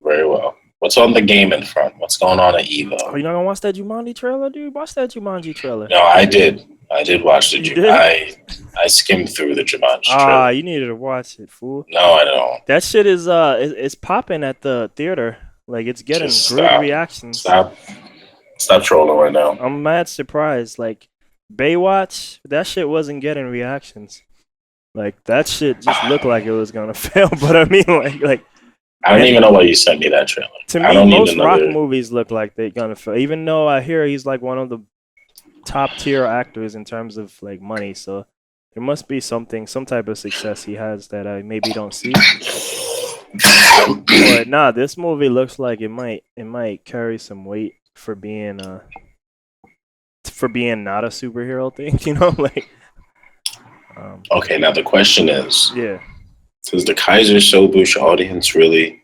Very well. What's on the gaming front? What's going on at Evo?
Oh, you not gonna watch that Jumanji trailer, dude? Watch that Jumanji trailer.
No, I did. I did watch the Jumanji. I skimmed through the Jumanji trailer.
You needed to watch it, fool.
No, I don't.
That shit is it's popping at the theater. Like it's getting good reactions.
Stop trolling right now.
I'm mad surprised. Like Baywatch, that shit wasn't getting reactions. Like that shit just looked like it was gonna fail. But I mean, like
I don't even know why you sent me that trailer.
To me, most rock movies look like they're gonna fail. Even though I hear he's like one of the top tier actors in terms of like money, so there must be some type of success he has that I maybe don't see. But nah, this movie looks like it might carry some weight for being not a superhero thing, you know, like.
Okay, now the question is,
yeah,
does the Kaiser so boosh audience really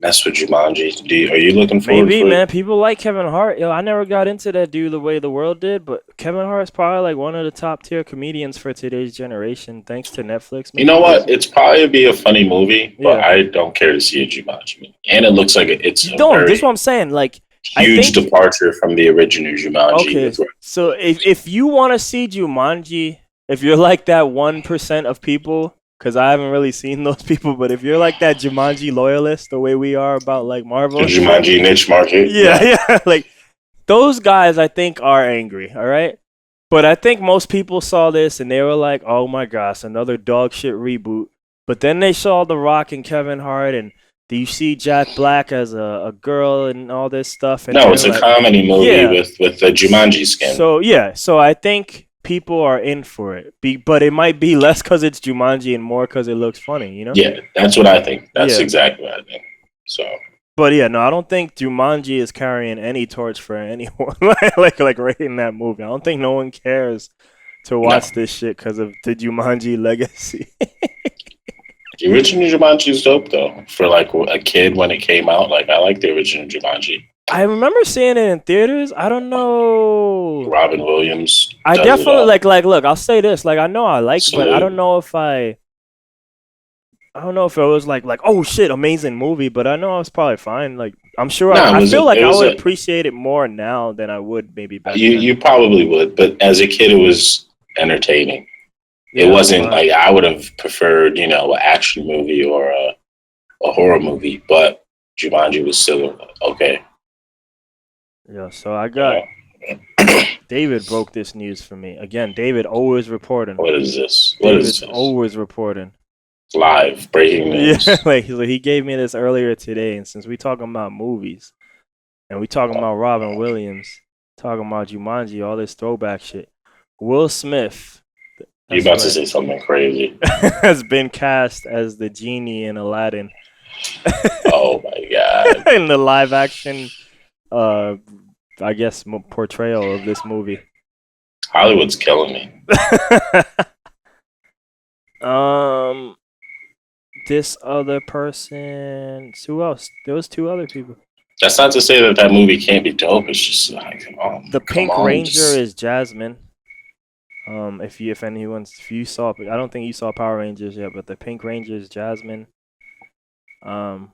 mess with Jumanji? Are you looking forward?
Maybe, man. People like Kevin Hart. Yo, I never got into that dude the way the world did, but Kevin Hart's probably like one of the top tier comedians for today's generation, thanks to Netflix.
Maybe. You know what? It's probably be a funny movie, but I don't care to see a Jumanji movie. And it looks like it's
this is what I'm saying. Like
huge departure from the original Jumanji.
Okay, so if you want to see Jumanji, if you're like that 1% of people, because I haven't really seen those people, but if you're like that Jumanji loyalist, the way we are about like Marvel,
the Jumanji niche market,
yeah, like those guys, I think are angry. All right, but I think most people saw this and they were like, "Oh my gosh, another dog shit reboot." But then they saw The Rock and Kevin Hart, and do you see Jack Black as a girl and all this stuff? And
no, it's a comedy movie with the Jumanji skin.
So I think people are in for it, but it might be less because it's Jumanji and more because it looks funny, you know?
Yeah, that's what I think. That's exactly what I think. So,
but yeah, no, I don't think Jumanji is carrying any torch for anyone. like right in that movie, I don't think no one cares to watch this shit because of the Jumanji legacy.
The original Jumanji is dope though. For like a kid when it came out, like I like the original Jumanji.
I remember seeing it in theaters. I don't know.
Robin Williams.
I definitely like. Look, I'll say this. Like, I know I like it, but I don't know if I I don't know if it was like oh shit, amazing movie, but I know I was probably fine. Like I'm sure
No,
I feel like
it
I
was
would
a
appreciate it more now than I would maybe back
you
then.
you probably would, but as a kid, it was entertaining. It
Yeah, it was
wasn't
fine.
like I would have preferred, you know, an action movie or a horror movie, but Jumanji was still okay.
Yeah, so I got
You
David broke this news for me. Again, David always reporting.
what is this? What is
David's
this?
always reporting.
Live breaking
Yeah,
news.
like so he gave me this earlier today, and since we talking about movies and we talking about Robin Williams, talking about Jumanji, all this throwback shit, Will Smith,
You
that's
about to
right,
say something crazy?
has been cast as the genie in Aladdin
Oh my god!
in the live action, uh, I guess portrayal of this movie.
Hollywood's killing me.
um, this other person, who else? There was two other people.
That's not to say that that movie can't be dope. It's just like,
The
come
Pink
on,
Ranger
just
is Jasmine. If you saw, I don't think you saw Power Rangers yet, but the Pink Ranger is Jasmine. Um,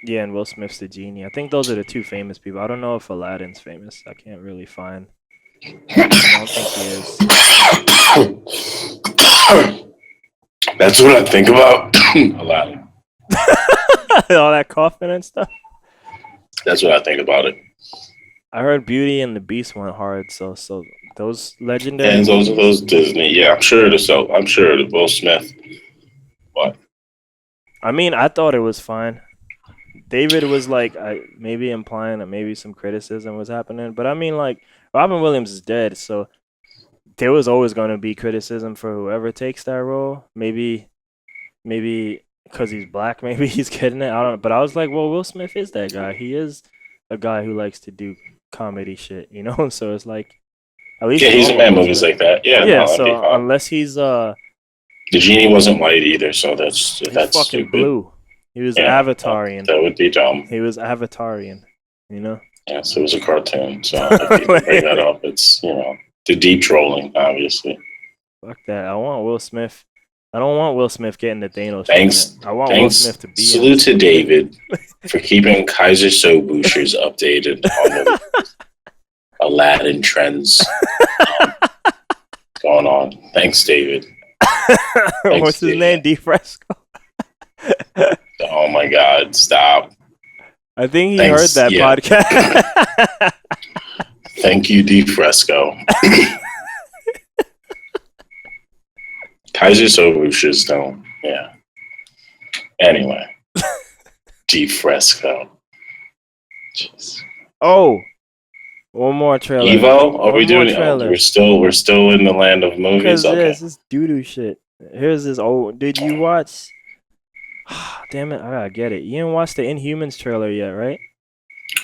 yeah, and Will Smith's the genie. I think those are the two famous people. I don't know if Aladdin's famous. I can't really find. I don't think he is.
that's what I think about Aladdin.
All that coughing and stuff.
That's what I think about it.
I heard Beauty and the Beast went hard, so those legendary
And those
movies.
Disney, yeah, I'm sure it is. So I'm sure it is Will Smith. But
I mean, I thought it was fine. David was like, maybe implying that maybe some criticism was happening, but I mean, like, Robin Williams is dead, so there was always going to be criticism for whoever takes that role. Maybe because he's black, maybe he's getting it. I don't know, but I was like, well, Will Smith is that guy. He is a guy who likes to do comedy shit, you know. So it's like, at least
yeah,
his
he's
own
in mad
movies
movies
good.
like that. Yeah,
Yeah,
no, that'd be
so
fine.
unless he's
The genie wasn't white either, so
he's
that's
fucking
stupid.
blue. He was
Yeah,
Avatarian.
that would be dumb.
He was Avatarian, you know.
Yeah, so it was a cartoon. So if you even bring that up, it's the deep trolling, obviously.
Fuck that. I want Will Smith. I don't want Will Smith getting the Thanos
Thanks,
treatment. I want Will
thanks.
Smith to be in
Salute
this
to
movie.
David for keeping Kaiser Boosters updated on the Aladdin trends going on. Thanks, David.
What's his name? D Fresco.
Oh my God! Stop.
I think he heard
Thanks.
that
Yeah.
podcast.
Thank you, D Fresco. Kaiser Boosters don't. Yeah. Anyway, D Fresco. Jeez.
Oh, one more trailer.
Evo? Are we
One more
doing? Oh,
trailer.
we're still in the land of movies.
Because
Okay.
this is doo doo shit. Here's this old. Did you watch? Damn it! I gotta get it. You didn't watch the Inhumans trailer yet, right?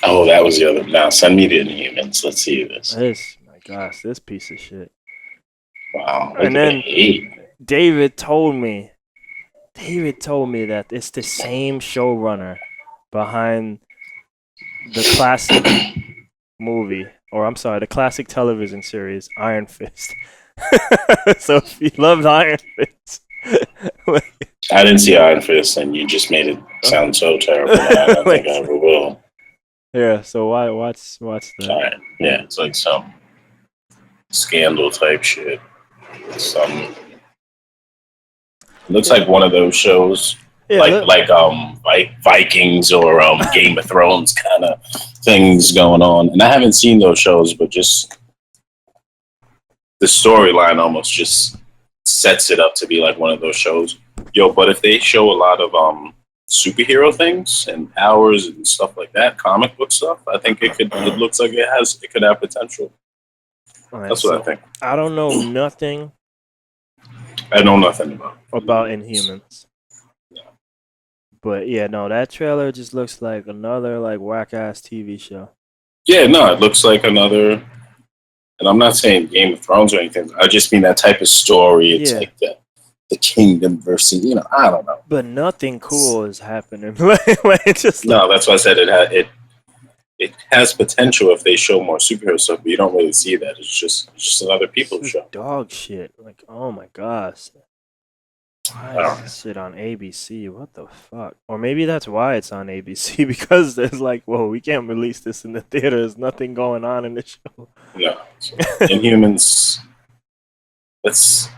Oh, that was the other. Now send me the Inhumans. Let's see this.
My gosh, this piece of shit.
Wow.
And then
hate.
David told me that it's the same showrunner behind the classic movie, or I'm sorry, the classic television series Iron Fist. So if you loved Iron Fist,
I didn't see Iron Fist, and you just made it sound so terrible. That I don't think I ever will.
yeah. So why watch that?
All right. Yeah, it's like some scandal type shit. Some. It looks like one of those shows,
Yeah,
like Vikings or Game of Thrones kind of things going on. And I haven't seen those shows, but just the storyline almost just sets it up to be like one of those shows. Yo, but if they show a lot of superhero things and powers and stuff like that, comic book stuff, I think it looks like it could have potential.
right,
That's what I think.
I don't know nothing
I know nothing
about Inhumans.
Yeah.
But yeah, no, that trailer just looks like another like whack ass TV show.
Yeah, no, it looks like another. And I'm not saying Game of Thrones or anything. I just mean that type of story. It's like the kingdom versus, I don't know.
But nothing cool is happening. It's just
no, that's why I said it has potential if they show more superhero stuff, but you don't really see that. It's just another people show.
Dog shit. Like, oh my gosh. Why
I
is
don't know.
this shit on ABC? What the fuck? Or maybe that's why it's on ABC because there's like, whoa, we can't release this in the theater. There's nothing going on in the show.
No. So, Inhumans. It's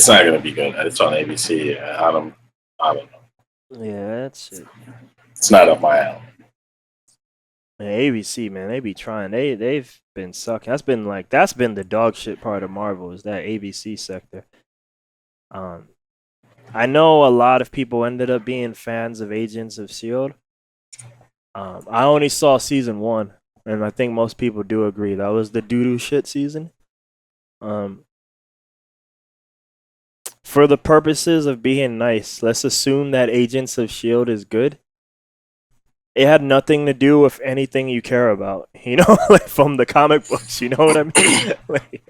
not gonna be good. It's on ABC. I don't know.
Yeah, that shit.
It's not up my alley.
Man, ABC, man, they be trying. They've been sucking. That's been the dog shit part of Marvel is that ABC sector. Um, I know a lot of people ended up being fans of Agents of Shield. I only saw season one, and I think most people do agree that was the doo doo shit season. Um, for the purposes of being nice, let's assume that Agents of Shield is good. It had nothing to do with anything you care about, you know, like from the comic books. You know what I mean? Like,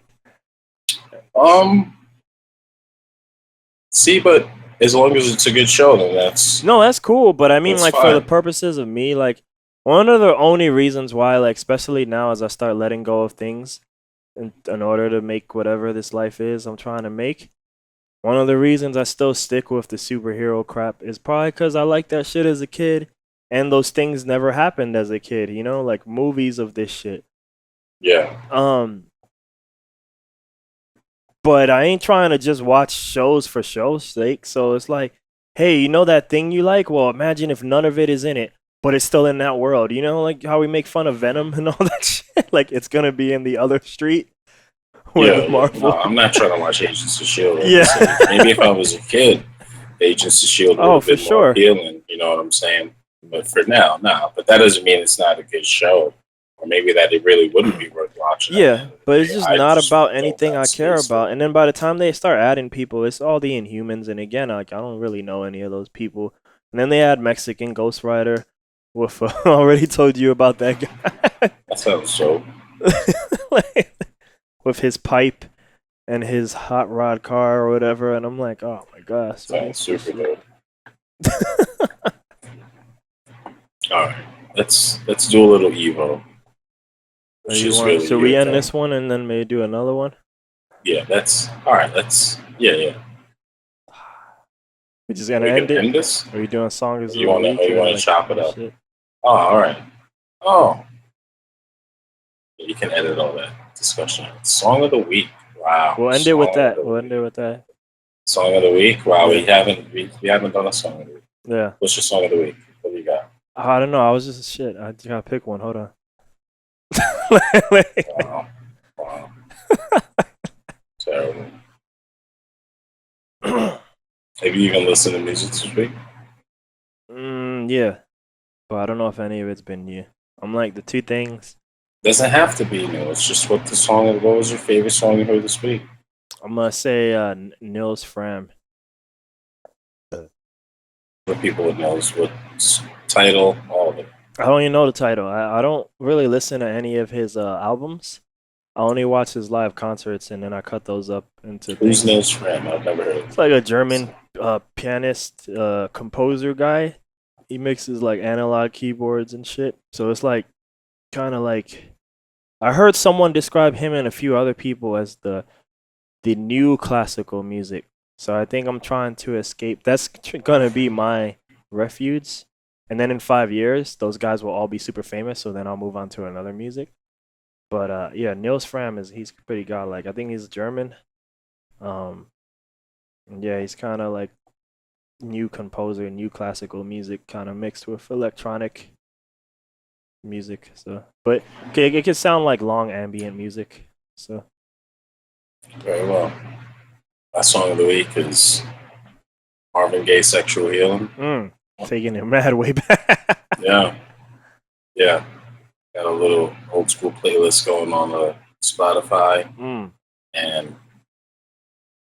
See, but as long as it's a good show, then that's
no, that's cool. But I mean, like for the
fine.
purposes of me, like one of the only reasons why, like especially now as I start letting go of things in order to make whatever this life is I'm trying to make. One of the reasons I still stick with the superhero crap is probably because I liked that shit as a kid, and those things never happened as a kid. You know, like movies of this shit.
Yeah.
But I ain't trying to just watch shows for show's sake. So it's like, hey, you know that thing you like? Well, imagine if none of it is in it, but it's still in that world. You know, like how we make fun of Venom and all that shit. Like it's gonna be in the other street with
Yeah, yeah.
Marvel.
No, I'm not trying to watch Agents of Shield. Like
Yeah.
maybe if I was a kid, Agents of Shield would
Oh,
have
for
been more
sure.
appealing. You know what I'm saying? But for now, no. But that doesn't mean it's not a good show, or maybe that it really wouldn't be worth watching.
Yeah, but it's just
I
not
just
about
don't
anything
have
I care
space for
about.
it.
And then by the time they start adding people, it's all the Inhumans. And again, like I don't really know any of those people. And then they add Mexican Ghost Rider. With I already told you about that guy.
That sounds so.
Like, with his pipe and his hot rod car or whatever, and I'm like, oh my gosh, what
Sounds
is this
super
shit?
dope. All right, let's do a little Evo, which is really
Should
your
we end
thing.
this one and then maybe do another one?
Yeah, that's all right. Yeah.
We just gonna
We can
end it?
end this.
Are you doing songs of
You
the
wanna
week?
you
Or
wanna
like
chop it
other
up?
shit?
Oh, all right. Oh, you can edit all that discussion. Song of the week. Wow.
We'll end it with
Song of
that.
the
We'll end
week.
it with that.
Song of the week. Wow,
Yeah.
we haven't done a song of the week.
Yeah.
What's your song of the week? What do you got?
I don't know. I was just shit. I just gotta pick one. Hold on.
Wow. Terrible. Have you even listened to music this week?
Yeah, but I don't know if any of it's been new. I'm like the two things.
Doesn't have to be new. It's just what was your favorite song you heard this week?
I'm gonna say Nils Fram.
For people would know is what title, all of it.
I don't even know the title. I don't really listen to any of his albums. I only watch his live concerts and then I cut those up into
Who's
things.
Nils Fram? I've never heard of
It's like a German pianist, composer guy. He mixes like analog keyboards and shit. So it's like kind of like I heard someone describe him and a few other people as the new classical music. So I think I'm trying to escape. That's gonna be my refuge. And then in 5 years, those guys will all be super famous. So then I'll move on to another music. But yeah, Nils Fram he's pretty godlike. I think he's German. Yeah, he's kind of like new composer, new classical music, kind of mixed with electronic music. So, but it can sound like long ambient music. So
Very well. My song of the week is Marvin Gaye Sexual Healing.
Taking it mad way back.
Yeah. Got a little old school playlist going on Spotify. And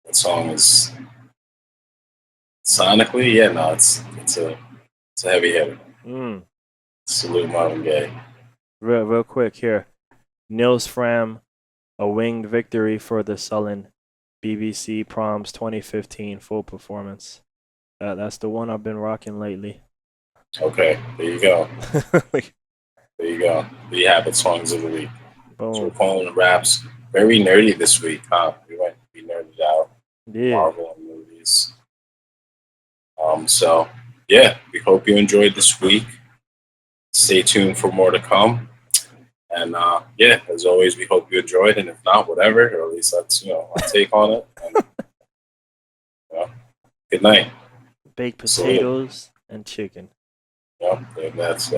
that song is sonically, it's a heavy hitter. Salute Marvin Gaye.
Real quick here. Nils Fram, a winged victory for the sullen. BBC Proms 2015 full performance. That's the one I've been rocking lately.
Okay, there you go. There you go. The Habit songs of the week.
Boom.
So we're calling the raps very nerdy this week, huh? We went to be nerded out.
Yeah.
Marvel and least. So yeah, we hope you enjoyed this week. Stay tuned for more to come. And yeah, as always, we hope you enjoyed. And if not, whatever, or at least that's our take on it. And good night.
Baked
Salute.
potatoes and chicken.
Yeah, that's